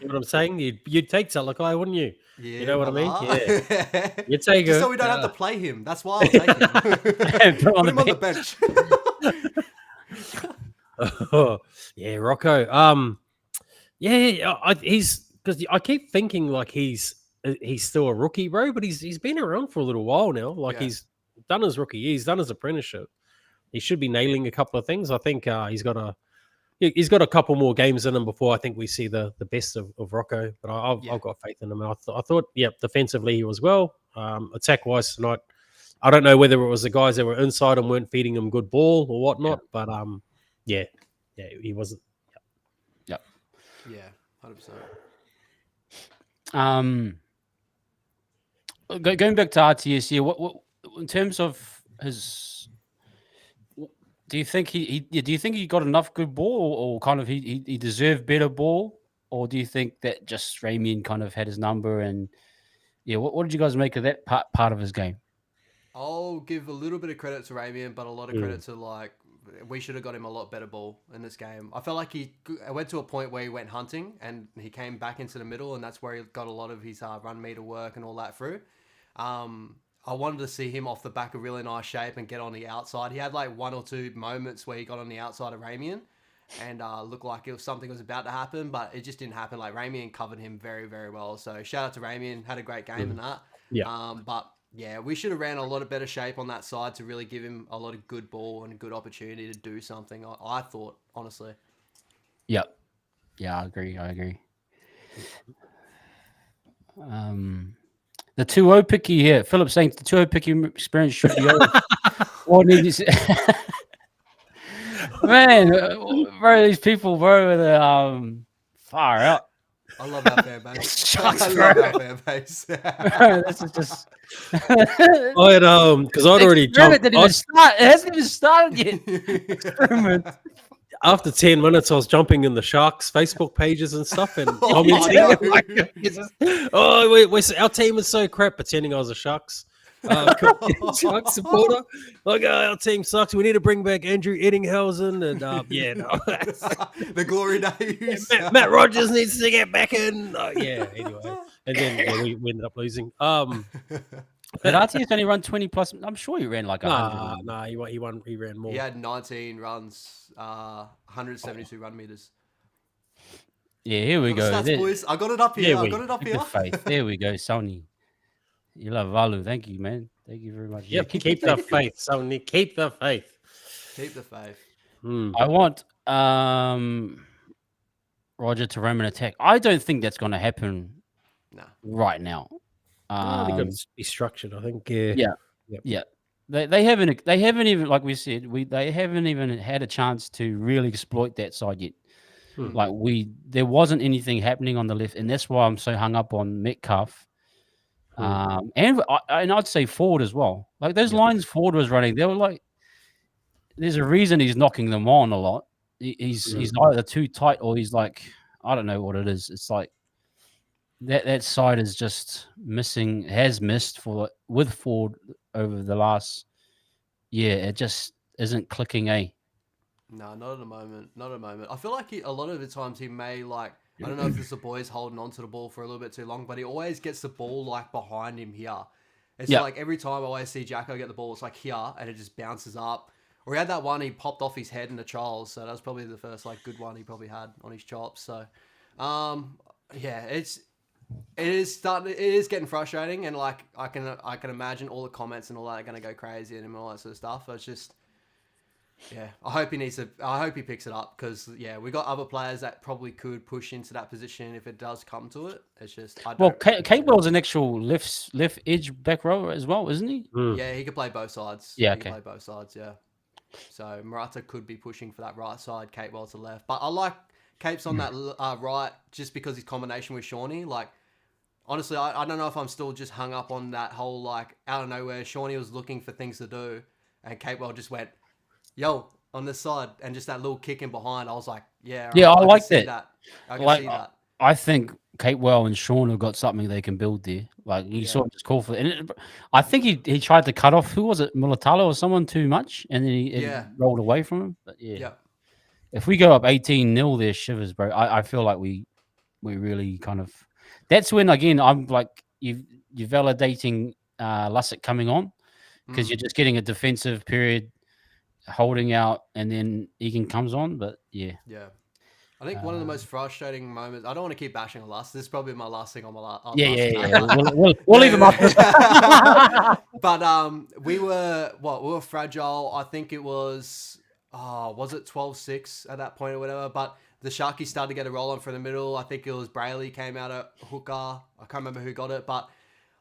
what I'm saying? You'd take Talakai, wouldn't you? Yeah, you know what I mean? Yeah. You'd take Just so we don't have to play him. That's why I'll take him. Put him on the bench. Yeah, Rocco. He's because I keep thinking he's still a rookie, bro. But he's been around for a little while now. He's done his rookie year, he's done his apprenticeship. He should be nailing a couple of things. I think he's got a couple more games in him before I think we see the best of Rocco. But I've got faith in him. And I thought, defensively he was well. Attack wise tonight, I don't know whether it was the guys that were inside and weren't feeding him good ball or whatnot, but he wasn't. Yep. Yeah, 100%. Going back to RTS, what in terms of his, do you think he got enough good ball, or kind of he deserved better ball, or do you think that just Ramian kind of had his number? And what did you guys make of that part of his game? I'll give a little bit of credit to Ramian, but a lot of credit to we should have got him a lot better ball in this game. I felt like he went to a point where he went hunting and he came back into the middle, and that's where he got a lot of his run meter work and all that through. I wanted to see him off the back of really nice shape and get on the outside. He had one or two moments where he got on the outside of Ramian and looked like something was about to happen, but it just didn't happen. Ramian covered him very, very well. So shout out to Ramian, had a great game in that. Yeah. But yeah, we should have ran a lot of better shape on that side to really give him a lot of good ball and a good opportunity to do something. I thought, honestly. Yep. Yeah, I agree. The 2-0 picky here. Philip saying the 2-0 picky experience should be over. What did you say? Man, bro, these people, bro, they're far out. I love our fan base. Shucks, I bro. love our fan base. Bro, this is just. Because I'd already Experiment jumped. didn't even start. It hasn't even started yet. Experiment. After 10 minutes, I was jumping in the Sharks Facebook pages and stuff and Oh, commenting. no. Our team is so crap, pretending I was a Sharks Sharks supporter. Like, our team sucks. We need to bring back Andrew Eddinghausen and The glory days. Matt Rogers needs to get back in. Anyway, and then we ended up losing. But RTS only run 20 plus. I'm sure he ran like 100. Nah, he ran more. He had 19 runs, 172 run meters. Yeah, here we go. Stats, boys. I got it up here. I got it up Keep here. the faith. There we go, Sony. You love Valu. Thank you, man. Thank you very much. Yep, keep the faith, Sony. Keep the faith. Keep the faith. I want Roger to Roman attack. I don't think that's going to happen right now. They've got to be structured, I think. Yeah. They haven't even, like we said, they haven't even had a chance to really exploit that side yet. Like there wasn't anything happening on the left, and that's why I'm so hung up on Metcalf. And I'd say forward as well. Like those lines forward was running, they were like, there's a reason he's knocking them on a lot. He's either too tight or he's like, I don't know what it is. It's like that side is just missing, has missed with Ford over the last year. It just isn't clicking, eh? No, not at the moment. Not at the moment. I feel like a lot of the times he may I don't know if it's the boys holding onto the ball for a little bit too long, but he always gets the ball like behind him here. It's like every time I always see Jacko get the ball, it's like here and it just bounces up. Or he had that one he popped off his head in the trials, so that was probably the first like good one he probably had on his chops. So, it is getting frustrating, and like I can imagine all the comments and all that are going to go crazy and all that sort of stuff. It's just. Yeah, I hope he picks it up because we got other players that probably could push into that position if it does come to it. It's just Catewell's an actual left edge back row as well, isn't he? Yeah, he could play both sides. Yeah, he can play both sides. Yeah, so Murata could be pushing for that right side, Catewell to left. But I like Capes on that right just because his combination with Shawnee. Like honestly, I don't know if I'm still just hung up on that whole like out of nowhere Shawnee was looking for things to do, and Catewell just went. Yo, on this side, and just that little kick in behind, I was like, I like that. I can see that. I think Catewell and Sean have got something they can build there. Like, he sort of just called for it. And I think he tried to cut off, who was it, Mulatalo or someone too much, and then he rolled away from him. But if we go up 18-0 there, shivers, bro, I feel like we really kind of... That's when, again, I'm like, you're validating Lussick coming on, because you're just getting a defensive period, holding out, and then Egan comes on. But I think one of the most frustrating moments. I don't want to keep bashing on Luss. This is probably my last thing on my last. We'll leave him up. But we were fragile. I think it was it 12-6 at that point or whatever. But the Sharkies started to get a roll on from the middle. I think it was Brayley came out at hooker. I can't remember who got it, but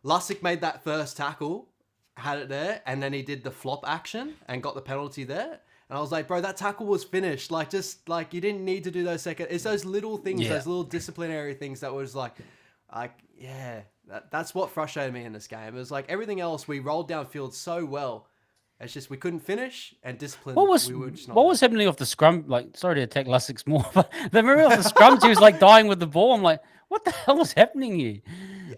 Lussick made that first tackle. Had it there, and then he did the flop action and got the penalty there. And I was like, bro, that tackle was finished. Like, just like you didn't need to do those second. It's those little things, those little disciplinary things that was that's what frustrated me in this game. It was like everything else we rolled downfield so well. It's just we couldn't finish and discipline. What was happening off the scrum? Like, sorry to attack Lussick's more, but the memory off the scrum, he was like dying with the ball. I'm like, what the hell is happening here?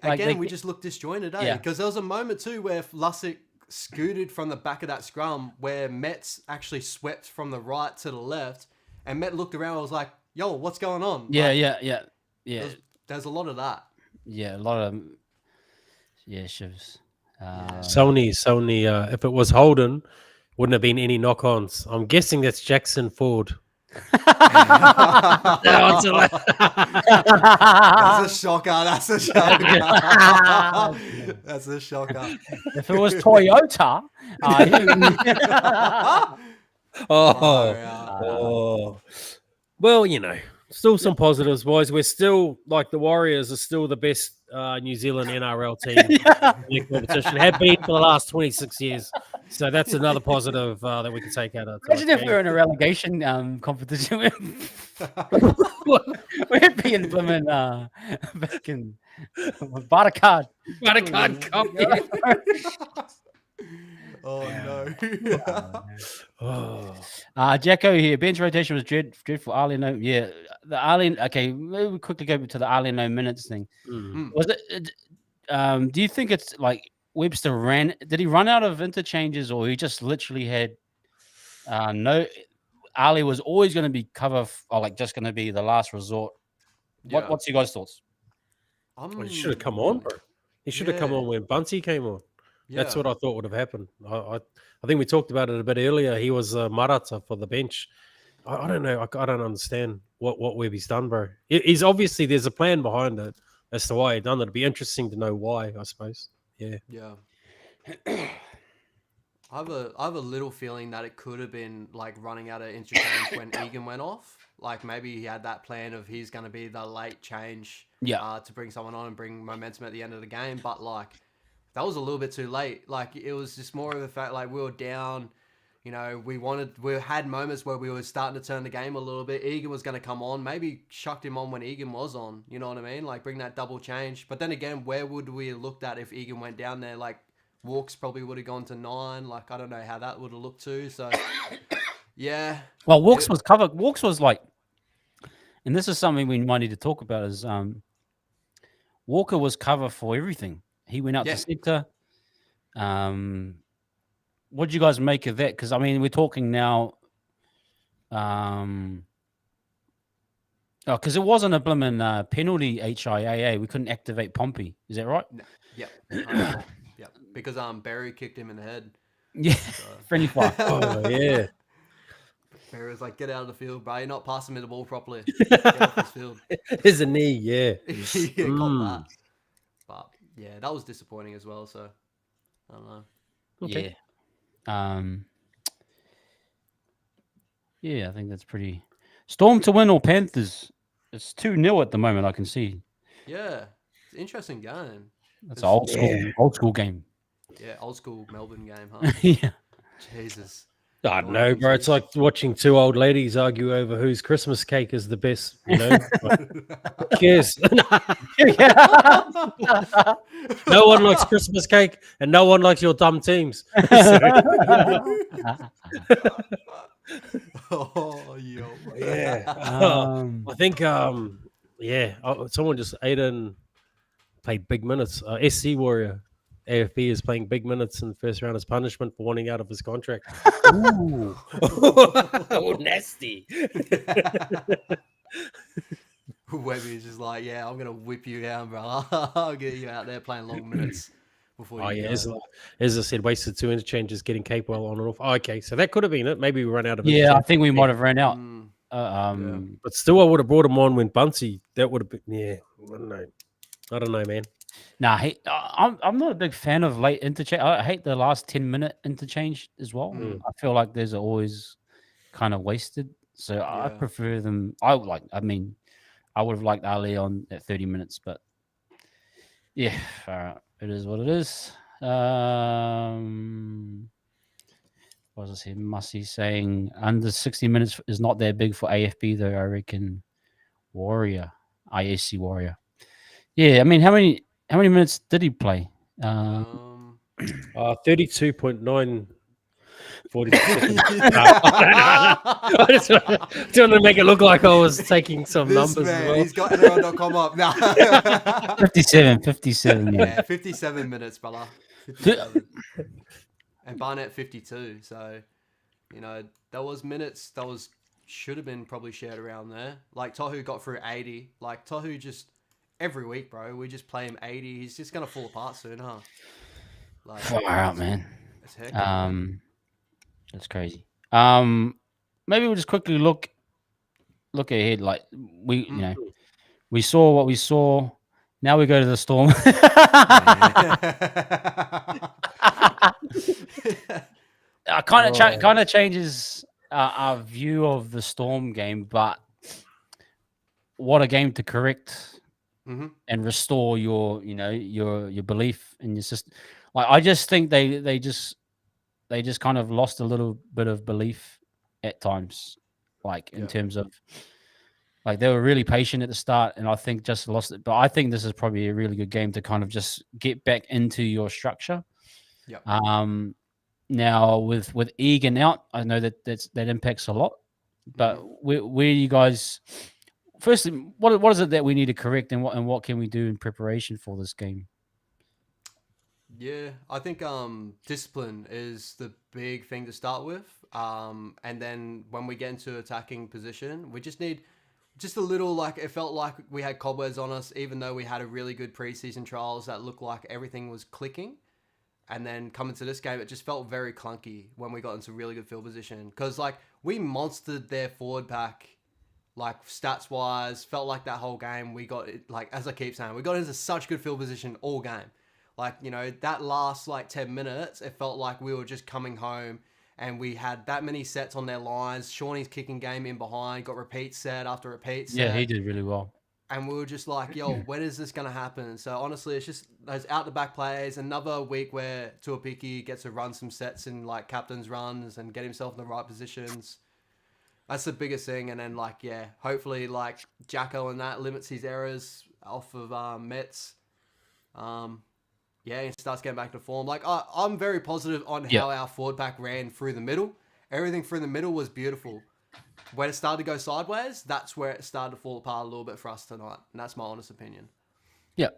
Again, we just looked disjointed, because there was a moment too where Lussick scooted from the back of that scrum where Metz actually swept from the right to the left, and Met looked around and was like, yo, what's going on? Yeah. There's a lot of that. Yeah, a lot of shivs. Sony, if it was Holden, wouldn't have been any knock-ons. I'm guessing that's Jackson Ford. That's a shocker. That's a shocker. If it was Toyota, well, still some positives, boys. We're still like the Warriors are still the best New Zealand NRL team in the competition. Have been for the last 26 years. So that's another positive that we can take out of Imagine if game. we were in a relegation competition. We'd be in Plymouth back in Baracard. Cup, yeah. Oh no. Jacko here. Bench rotation was dreadful. Ali no, yeah. The Ali. Okay, maybe we quickly go to the Ali no minutes thing. Was it? Do you think it's like Webster ran? Did he run out of interchanges, or he just literally had no? Ali was always going to be cover, or like just going to be the last resort. What's your guys' thoughts? He should have come on, bro. He should have come on when Bunty came on. Yeah. That's what I thought would have happened. I think we talked about it a bit earlier. He was Marata for the bench. I don't know. I don't understand what Webby's done, bro. He's obviously there's a plan behind it as to why he done it. It'd be interesting to know why, I suppose. Yeah. Yeah. I have a little feeling that it could have been like running out of interchange when Egan went off. Like maybe he had that plan of he's going to be the late change to bring someone on and bring momentum at the end of the game. But like that was a little bit too late. Like it was just more of the fact like we were down. You know, we had moments where we were starting to turn the game a little bit. Egan was going to come on. Maybe shucked him on when Egan was on. You know what I mean? Like bring that double change. But then again, where would we have looked at if Egan went down there? Like Walks probably would have gone to 9. Like I don't know how that would have looked too. So yeah. Well, Walks was covered. Walks was like, and this is something we might need to talk about is Walker was cover for everything. He went out to centre. What do you guys make of that? Because I mean, we're talking now. Because it wasn't a blimmin' penalty HIAA. We couldn't activate Pompey. Is that right? No. Yep. Yep. Because Barry kicked him in the head. Yeah. So. Friendly fire. Oh yeah. Barry was like, "Get out of the field, bro. You're not passing me the ball properly. Get off this field." There's a knee. Yeah. Got that. But yeah, that was disappointing as well. So I don't know. Okay. Yeah. I think that's pretty. Storm to win or Panthers? It's 2-0 at the moment. I can see. Yeah, it's an interesting game. That's an old school game. Yeah, old school Melbourne game, huh? Yeah. Jesus. I don't know, bro. It's like watching two old ladies argue over whose Christmas cake is the best. You know, who cares? No one likes Christmas cake, and no one likes your dumb teams. Oh, yo. Yeah. I think, someone just Aiden played big minutes. SC Warrior AFB is playing big minutes in the first round as punishment for wanting out of his contract. Ooh. Oh, nasty. Webby's just like, yeah, I'm going to whip you down, bro. I'll get you out there playing long minutes before you go. As I said, wasted 2 interchanges getting Capewell on and off. Oh, okay, so that could have been it. Maybe we ran out of it. Yeah, I think we might have ran out. But still, I would have brought him on when Bunsey. That would have been, I don't know, man. Nah, I'm not a big fan of late interchange. I hate the last 10-minute interchange as well. I feel like there's always kind of wasted. So I prefer them. I would have liked Ali on at 30 minutes, but yeah, it is what it is. What was I saying? Mussy saying under 60 minutes is not that big for AFB though. I reckon Warrior, IAC Warrior. Yeah, I mean, how many minutes did he play? 32.9. 40 seconds. I just wanted to make it look like I was taking some numbers man, as well. He's got NRL.com up now. 57. Yeah, 57 minutes, brother. 57. And Barnett 52. So, that was minutes. Should have been probably shared around there. Like Tohu got through 80. Like Tohu just every week, bro. We just play him 80. He's just gonna fall apart soon, huh? Like, far out, man. It's hectic, man. That's crazy. Maybe we'll just quickly look ahead. Like we saw what we saw. Now we go to the Storm. Kind of changes our view of the Storm game, but what a game to correct and restore your, your belief in your system. Like, I just think they just kind of lost a little bit of belief at times, like in terms of, like, they were really patient at the start, and I think just lost it. But I think this is probably a really good game to kind of just get back into your structure. Yeah. Now with Egan out, I know that impacts a lot. But where you guys, firstly, what is it that we need to correct, and what can we do in preparation for this game? Yeah, I think discipline is the big thing to start with. And then when we get into attacking position, we just need just a little, like, it felt like we had cobwebs on us, even though we had a really good preseason trials that looked like everything was clicking. And then coming to this game, it just felt very clunky when we got into really good field position. Because, like, we monstered their forward pack, like, stats-wise. Felt like that whole game we got, like, as I keep saying, we got into such good field position all game. Like, that last, like, 10 minutes, it felt like we were just coming home. And we had that many sets on their lines. Shawnee's kicking game in behind, got repeat set after repeat set. Yeah, he did really well. And we were just like, yo, when is this going to happen? So, honestly, it's just those out-the-back plays. Another week where Tuapiki gets to run some sets in, like, captain's runs and get himself in the right positions. That's the biggest thing. And then, like, hopefully, like, Jacko and that limits his errors off of Mets. He starts getting back to form. Like, I'm very positive on how our forward pack ran through the middle. Everything through the middle was beautiful. When it started to go sideways, that's where it started to fall apart a little bit for us tonight. And that's my honest opinion. Yeah.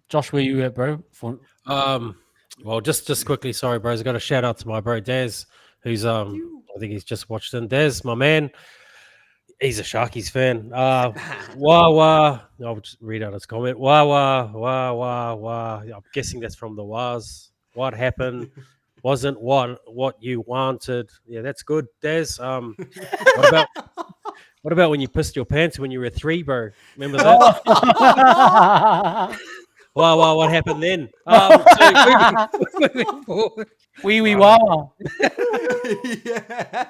Josh, where you at, bro? Well, just quickly, sorry, bros. I got a shout out to my bro Daz, who's I think he's just watched in. Daz, my man. He's a Sharkies fan. I'll just read out his comment. I'm guessing that's from the Wahs. What happened wasn't what you wanted. Yeah, that's good, Daz. What about when you pissed your pants when you were 3, bro? Remember that? What happened then? Moving forward. Wow. Yeah.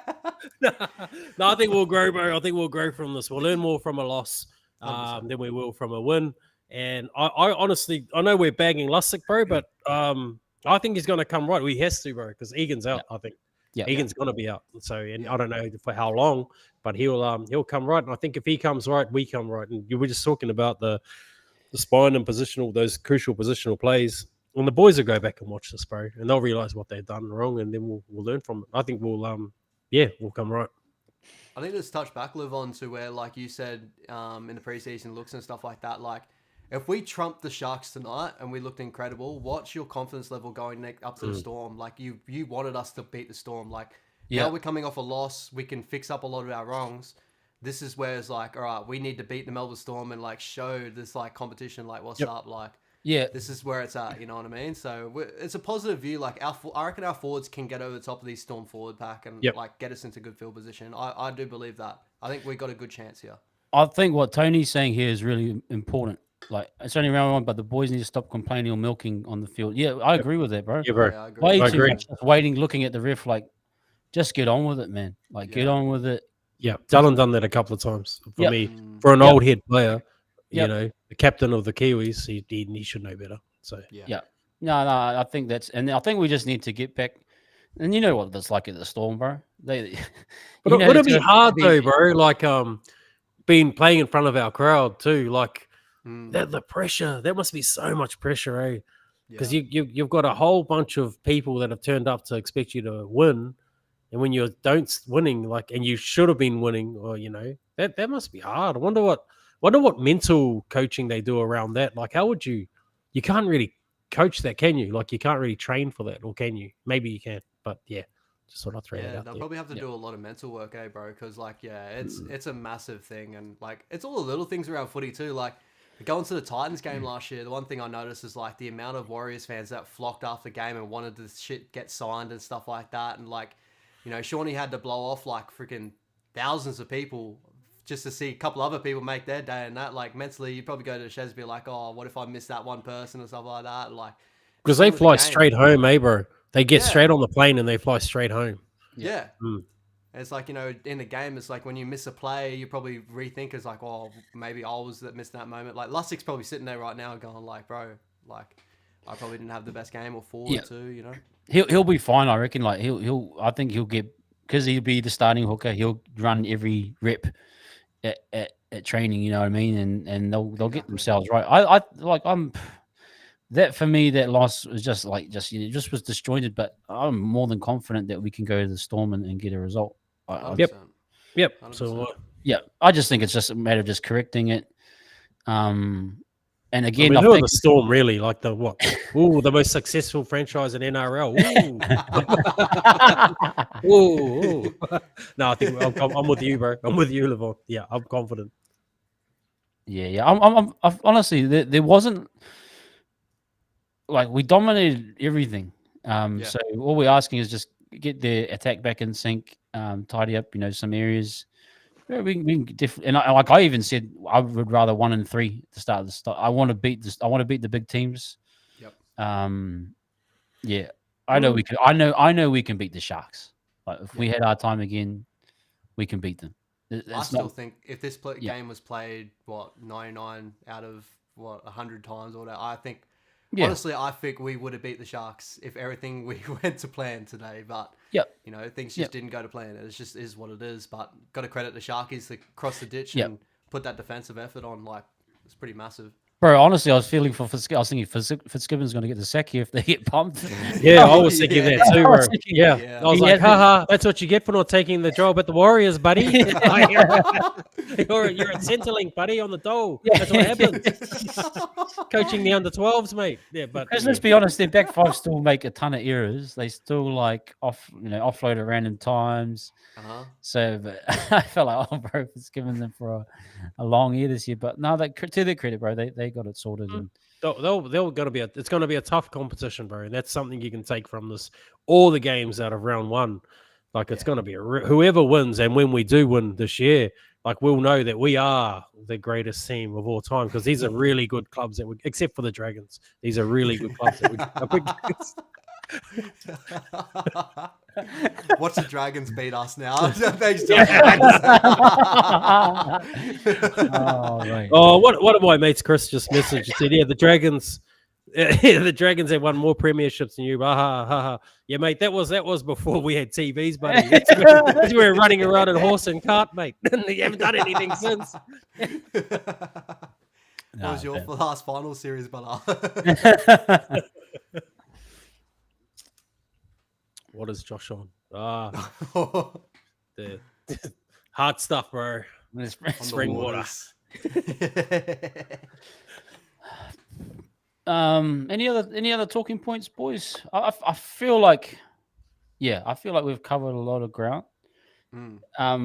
No, I think we'll grow, bro. I think we'll grow from this. We'll learn more from a loss than we will from a win. And I honestly, I know we're bagging Lussick, bro, but I think he's going to come right. He has to, bro, because Egan's out, I think. Yeah, Egan's going to be out. So, I don't know for how long, but he'll come right. And I think if he comes right, we come right. And you were just talking about the spine and positional, those crucial positional plays. And the boys will go back and watch this, bro, and they'll realize what they've done wrong, and then we'll learn from it. I think we'll come right. I think let's touch back, Levon, to where, like you said, in the preseason looks and stuff like that. Like, if we trumped the Sharks tonight and we looked incredible, what's your confidence level going up to the Storm? Like, you wanted us to beat the Storm. Like, now we're coming off a loss. We can fix up a lot of our wrongs. This is where it's like, all right, we need to beat the Melbourne Storm and, like, show this, like, competition, like, what's up, like. Yeah, this is where it's at. You know what I mean? So it's a positive view. Like, I reckon our forwards can get over the top of these Storm forward pack and like get us into good field position. I do believe that. I think we got a good chance here. I think what Tony's saying here is really important. Like, it's only round 1, but the boys need to stop complaining or milking on the field. Yeah, I agree with that, bro. Yeah, bro. Yeah, I agree. Way too much just waiting, looking at the ref. Like, just get on with it, man. Like, get on with it. Yeah, Dylan done that a couple of times for me. For an old head player, you know, the captain of the Kiwis, he should know better. So no, I think I think we just need to get back. And you know what it's like at the Storm, bro. But would it be hard though, bro? Like being playing in front of our crowd too. Like the pressure. That must be so much pressure, eh? Because you've got a whole bunch of people that have turned up to expect you to win, and when you don't winning, like, and you should have been winning, or that must be hard. I wonder what mental coaching they do around that. Like, how would you can't really coach that, can you? Like, you can't really train for that, or can you? Maybe you can, but just sort of throw that out they'll there. probably have to do a lot of mental work, bro? Because, like, it's a massive thing, and, like, it's all the little things around footy too. Like, going to the Titans game last year, the one thing I noticed is, like, the amount of Warriors fans that flocked after the game and wanted the shit get signed and stuff like that, and, like, Shawnee had to blow off, like, freaking thousands of people just to see a couple other people make their day, and that, like, mentally, you'd probably go to the sheds and be like, oh, what if I miss that one person or stuff like that? Like, because they fly straight home, bro. They get straight on the plane and they fly straight home. Yeah. And it's like, in the game, it's like when you miss a play, you probably rethink. It's like, oh, maybe I was that missed that moment. Like Lussig's probably sitting there right now going like, bro, like I probably didn't have the best game or forward too, He'll be fine, I reckon. Like I think he'll get, because he'll be the starting hooker. He'll run every rep at training. You know what I mean? And they'll get themselves right. I'm that for me. That loss was just was disjointed. But I'm more than confident that we can go to the Storm and get a result. Yep. 100%. So I just think it's just a matter of just correcting it. And again, I mean, who are the Storm really? Like the what? Ooh, the most successful franchise in NRL. Ooh. Ooh. No, I think I'm with you, bro. I'm with you, Levon. Yeah, I'm confident. Yeah. I'm honestly, there wasn't, like, we dominated everything. So all we're asking is just get the attack back in sync, tidy up, some areas. Yeah, we can and I even said I would rather 1 and 3 to start the start. I want to beat this. I want to beat the big teams. Yep. Yeah. I know we can. I know we can beat the Sharks. Like if we had our time again, we can beat them. I still think if this game was played 99 out of 100 times or whatever, I think honestly I think we would have beat the Sharks if everything we went to plan today. But things just didn't go to plan. It just is what it is. But got to credit the Sharkies to cross the ditch and put that defensive effort on. Like it's pretty massive. Bro, honestly, I was feeling for Fitzgibbons. I was thinking Fitzgibbons going to get the sack here if they get pumped. Yeah, I was thinking that too, bro. Yeah. I was like, haha, that's what you get for not taking the job at the Warriors, buddy. You're a Centrelink, buddy, on the dole. That's what happens. Coaching the under-12s, mate. Yeah, but because let's be honest, their back five still make a ton of errors. They still offload at random times. So, but I felt like, oh, bro, Fitzgibbons them for a long year this year. But no, to their credit, bro, they got it sorted. And they're gonna be it's gonna be a tough competition, bro. And that's something you can take from this. All the games out of round one, like it's gonna be whoever wins, and when we do win this year, like we'll know that we are the greatest team of all time because these are really good clubs except for the Dragons. These are really good clubs that we. Watch the Dragons beat us now. Thanks, one of my mates, Chris, just messaged and said, "Yeah, the Dragons, the Dragons have won more premierships than you." Yeah, mate, that was before we had TVs, buddy. That's we were running around in horse and cart, mate. You haven't done anything since. What was your last final series, brother? What is Josh on? The hard stuff, bro. Spring water. Any other talking points, boys? I feel like, we've covered a lot of ground. I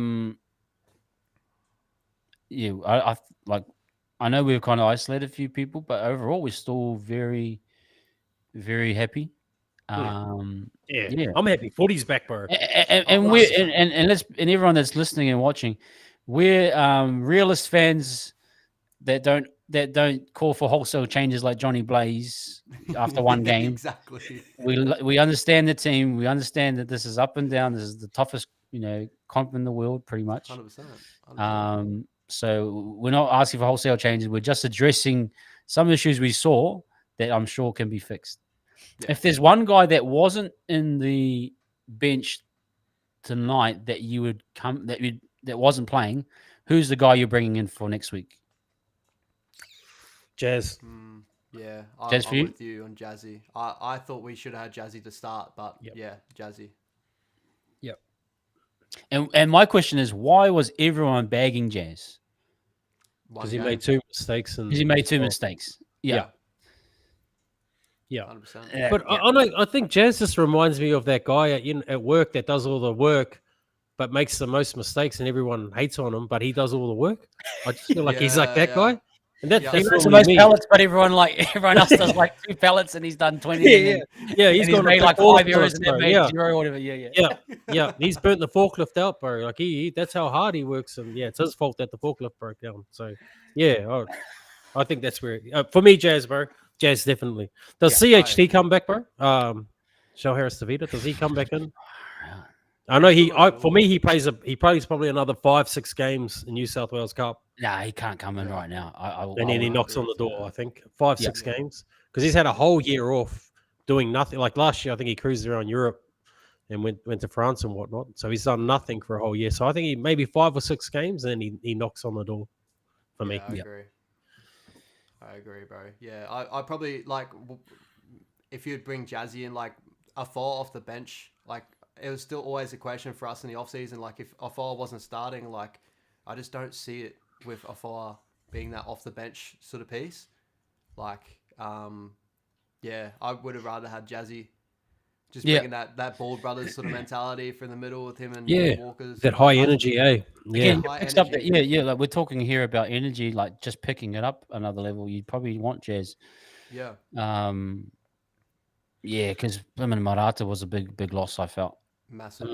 know we've kind of isolated a few people, but overall we're still very, very happy. I'm happy. 40's back, bro. And everyone that's listening and watching, we're realist fans that don't call for wholesale changes like Johnny Blaze after one game. Exactly. We understand the team. We understand that this is up and down. This is the toughest comp in the world, pretty much. 100%. So we're not asking for wholesale changes. We're just addressing some issues we saw that I'm sure can be fixed. Yeah. If there's one guy that wasn't in the bench tonight that you would that wasn't playing, who's the guy you're bringing in for next week? Jazz. Yeah, Jazz I'm with you on Jazzy. I thought we should have had Jazzy to start, but yeah, Jazzy. Yep. And my question is, why was everyone bagging Jazz? Because he made two mistakes. Mistakes. Yeah. Yeah, 100%. But I think Jazz just reminds me of that guy at work that does all the work, but makes the most mistakes, and everyone hates on him. But he does all the work. I just feel like he's like that guy, and that's he makes the most pellets, but everyone else does like 2 pellets, and he's done 20. He's made like 5 euros and then made 0 or whatever. Yeah. He's burnt the forklift out, bro. Like he that's how hard he works, and it's his fault that the forklift broke down. So I think that's where for me, Jazz, bro. Jazz definitely. Does CHT come back, bro? Shell Harris Tavita, does he come back in? I know for me, he plays probably another 5-6 games in New South Wales Cup. Nah, he can't come in right now. And then he knocks on the door, I think. 5-6 games. Because he's had a whole year off doing nothing. Like last year, I think he cruised around Europe and went to France and whatnot. So he's done nothing for a whole year. So I think he maybe 5 or 6 games, and then he knocks on the door for me. I agree, bro. Yeah, I probably, like, if you'd bring Jazzy in, like, Afar off the bench, like, it was still always a question for us in the offseason. Like, if Afar wasn't starting, like, I just don't see it with Afar being that off the bench sort of piece. Like, yeah, I would have rather had Jazzy just bringing that Bald Brothers sort of mentality from the middle with him and Walker's. That high energy, eh? Again, like we're talking here about energy, like just picking it up another level. You'd probably want Jazz. Yeah. Yeah, because Blimmin Marata was a big loss, I felt. Massive.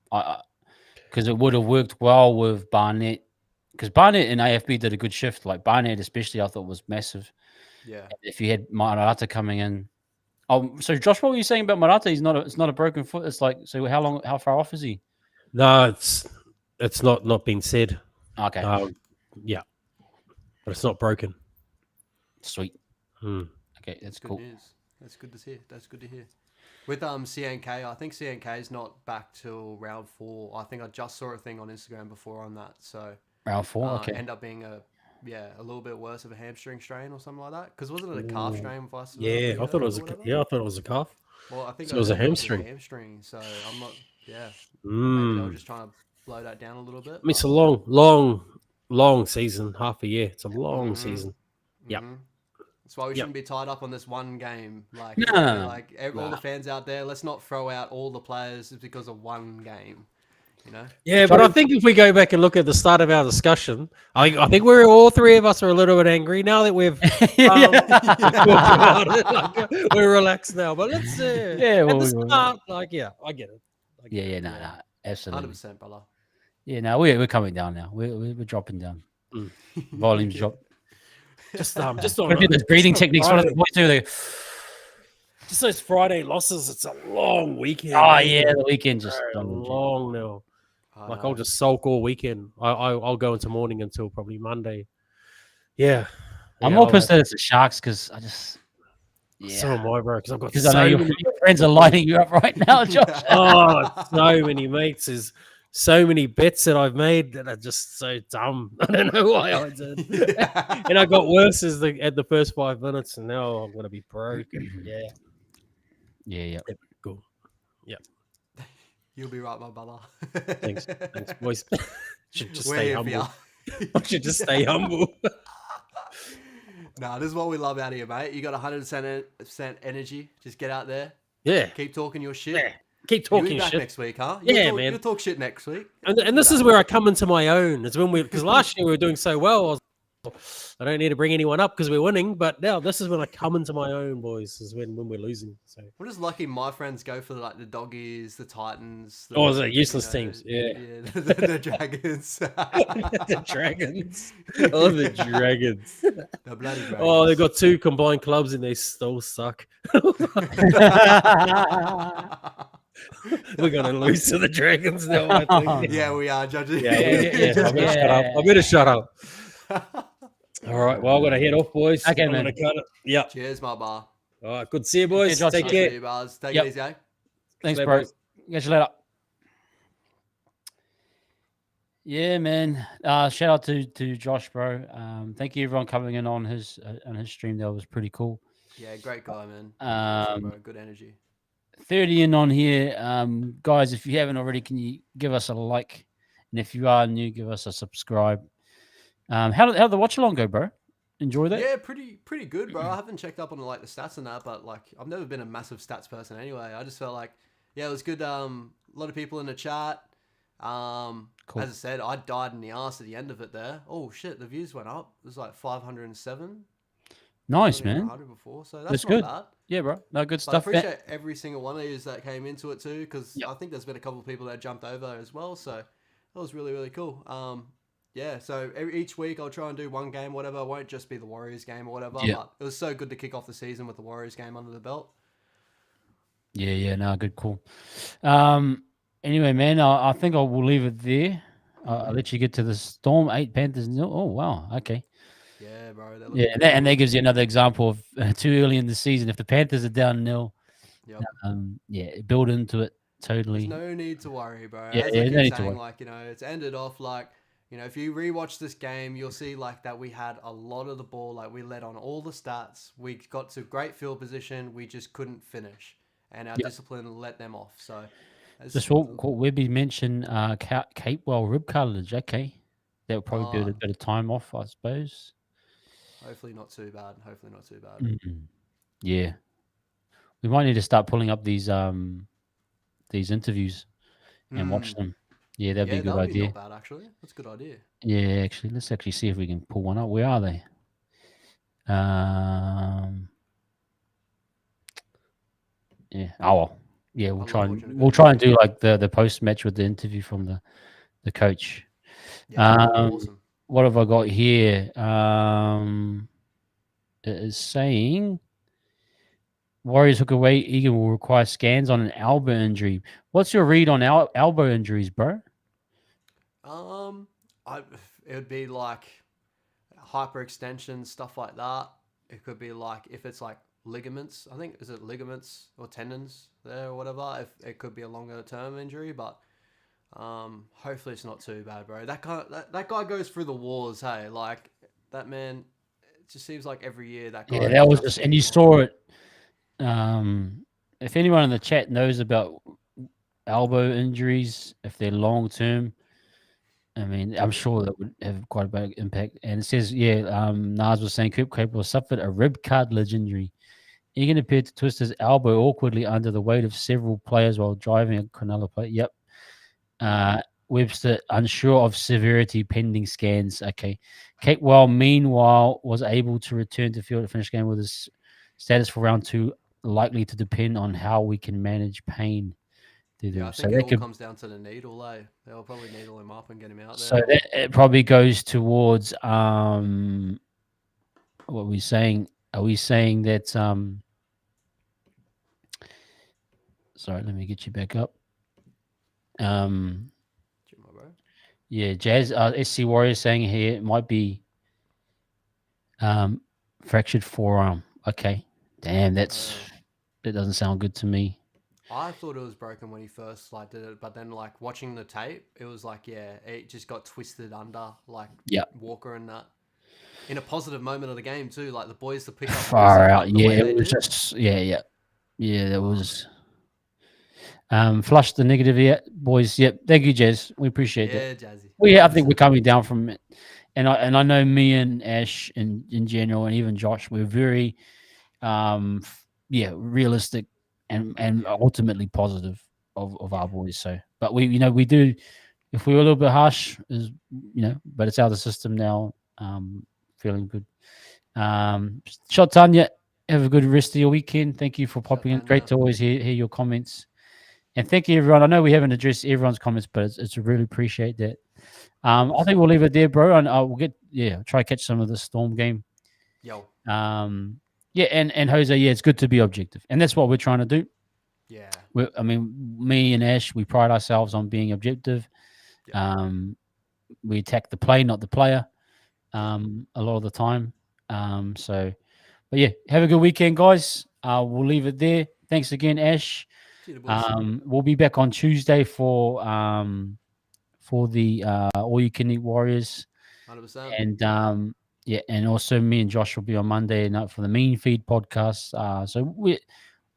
Because it would have worked well with Barnett. Because Barnett and AFB did a good shift. Like Barnett especially, I thought was massive. Yeah. If you had Marata coming in. Oh, so Josh, what were you saying about Marata? It's not a broken foot. It's like, so how far off is he? No, it's not been said. Okay. Yeah, but it's not broken. Sweet. Okay, that's cool. News. That's good to hear. That's good to hear. With CNK, I think CNK is not back till round 4. I think I just saw a thing on Instagram before on that. So round 4, okay. End up being a little bit worse of a hamstring strain or something like that. Because wasn't it a calf strain with us? Yeah, I thought it was a calf. Well, I think it was a hamstring. So I'm not. Yeah. Maybe they were just trying to blow that down a little bit. I mean, it's a long season, half a year. It's a long season. Yeah. That's why we shouldn't be tied up on this one game. Like, no. All the fans out there, let's not throw out all the players because of one game. You know? Yeah, but I think if we go back and look at the start of our discussion, I think we're all 3 of us are a little bit angry now that we've we're relaxed now. But let's at the start, I get it. No, absolutely, 100%, brother. Yeah, no, we're coming down now. We're dropping down. Volumes drop. Just on those breathing techniques. What do the boys do? Just those Friday losses. It's a long weekend. Oh yeah, the weekend just long now. Like I'll just sulk all weekend. I'll go into morning until probably Monday. Yeah, I'm more pissed that it's the Sharks because I just. Yeah. So am I, bro. Because I've got I know your friends are lighting you up right now, Josh. So many mates. There's so many bets that I've made that are just so dumb. I don't know why I did. And I got worse at the first 5 minutes, and now I'm gonna be broken. Yeah. Cool. Yeah. You'll be right, my brother. Thanks, boys. Should just stay humble. I should just stay humble. Nah, this is what we love out here, mate. You got 100% energy. Just get out there. Yeah. Keep talking your shit. Yeah. Keep talking You'll be back shit next week, huh? Man. You'll talk shit next week. And this is where I come into my own. It's when because last year we were doing so well. I don't need to bring anyone up because we're winning. But now this is when I come into my own, boys. This is when we're losing. So we're just lucky my friends go for the Doggies, the Titans. The useless teams. Yeah. The Dragons. The Dragons. Oh, the Dragons. The bloody Dragons. Oh, they've got 2 combined clubs and they still suck. We're gonna lose to the Dragons now. I think. Yeah, we are judging. Yeah. I better shut up. All right. Well, I'm gonna head off, boys. Okay, I'm man. gonna cut it. Yeah. Cheers, my bar. All right. Good to see you, boys. Take care. See you, bars. Take it easy, eh? Thanks, bro. Catch you later. Yeah, man. Shout out to Josh, bro. Thank you everyone coming in on his stream. That was pretty cool. Yeah, great guy, man. Good energy. 30 in on here. Guys, if you haven't already, can you give us a like? And if you are new, give us a subscribe. How did the watch along go, bro? Enjoy that? Yeah, pretty good, bro. I haven't checked up on the stats and that, but I've never been a massive stats person anyway. I just felt like it was good. A lot of people in the chat. Cool. As I said, I died in the ass at the end of it there. Oh shit, the views went up. It was like 507. Nice, man. 100 before, so that's not good. bad. Yeah, bro. No, good stuff. I appreciate every single one of you that came into it too, because I think there's been a couple of people that jumped over as well. So that was really, really cool. Yeah, so each week I'll try and do one game, whatever. It won't just be the Warriors game or whatever. Yeah. But it was so good to kick off the season with the Warriors game under the belt. Yeah. No, good, cool. Anyway, man, I think I will leave it there. I'll Mhm. let you get to the Storm. 8 Panthers. Oh, wow. Okay. Yeah, bro, they're Yeah, looking and that good. gives you another example of too early in the season. If the Panthers are down nil, Yep. yeah, build into it There's totally. no need to worry, bro. Yeah, As I yeah, no keep need to saying, worry. like, it's ended off like, if you rewatch this game, you'll see like that we had a lot of the ball, like we led on all the stats. We got to great field position, we just couldn't finish, and our Yeah. discipline let them off. So, Just as what Webby mentioned, Capewell rib cartilage. Okay, that would probably be uh, a bit of time off, I suppose. hopefully not too bad. Hopefully not too bad. Mhm. Yeah, we might need to start pulling up these interviews and watch Hmm. them. Yeah, that'd be a Yeah, good that would be idea. not bad actually. That's a good idea. Yeah, actually, let's actually see if we can pull one up. Where are they? Um, yeah. Oh well. Yeah, I love watching a good we'll try and interview. do like the post match with the interview from the coach. Yeah, that'd be Um, awesome. what have I got here? It is saying Warriors hook away. Egan will require scans on an elbow injury. What's your read on elbow injuries, bro? Um, I it would be like hyperextension, stuff like that. It could be like if it's like ligaments. I think is it ligaments or tendons there or whatever. If it could be a longer term injury, but hopefully it's not too bad, bro. That guy goes through the wars. Hey, like that man. It just seems like every year that Yeah, guy that is was just just, and you getting more. saw it. If anyone in the chat knows about elbow injuries, if they're long term, I mean, I'm sure that would have quite a big impact. And it says, yeah, Nas was saying Coop Capel suffered a rib cartilage injury. Egan appeared to twist his elbow awkwardly under the weight of several players while driving a Cronulla play. Yep. Uh, Webster unsure of severity pending scans. Okay. Capewell, meanwhile, was able to return to field to finish game with his status for round two likely to depend on how we can manage pain. Yeah, I So think it that all could comes down to the needle. They'll probably needle him up and get him out so there. that it probably goes towards what are we saying? Are we saying that sorry, let me get you back up. Um Bro. yeah, Jazz SC Warrior saying here it might be fractured forearm. Okay. Damn, that doesn't sound good to me. I thought it was broken when he first like did it, but then like watching the tape, it was like it just got twisted under like Yeah. Walker and that. In a positive moment of the game too, like the boys to pick up Far wahsup out. like the Yeah, way it they was did. just yeah, that was flush the negative yet, boys. Yep. Thank you, Jazz. We appreciate that. Yeah, Jazzy, I think we're 100%. coming down from it. And I know me and Ash in general and even Josh, we're very realistic and Yeah, ultimately positive of yeah, our boys. So but we do if we were a little bit harsh is but it's out of the system now. Feeling good. Shot Tanya, have a good rest of your weekend. Thank you for shut popping in. down. Great Yeah, to always hear your comments. And thank you everyone. I know we haven't addressed everyone's comments, but it's really appreciate that. hundred I think percent. we'll leave it there, bro. And we'll try to catch some of the Storm game. Yo, And Jose, yeah, it's good to be objective, and that's what we're trying to do. yeah, I mean, me and Ash, we pride ourselves on being objective. yeah, We attack the play, not the player, yeah. a lot of the time. But yeah, have a good weekend, guys. We'll leave it there. Thanks again, Ash. See the boys. We'll be back on Tuesday for the All You Can Eat Warriors. 100%. And and also me and Josh will be on Monday night for the Mean Feed podcast. So we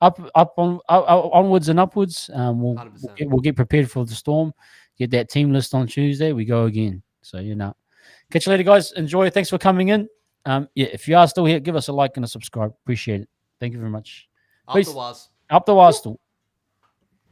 onwards and upwards. We'll 100%. we'll get prepared for the Storm. Get that team list on Tuesday. We go again. So catch you later, guys. Enjoy. Thanks for coming in. If you are still here, give us a like and a subscribe. Appreciate it. Thank you very much. Up the Peace. was. Up the wazoo.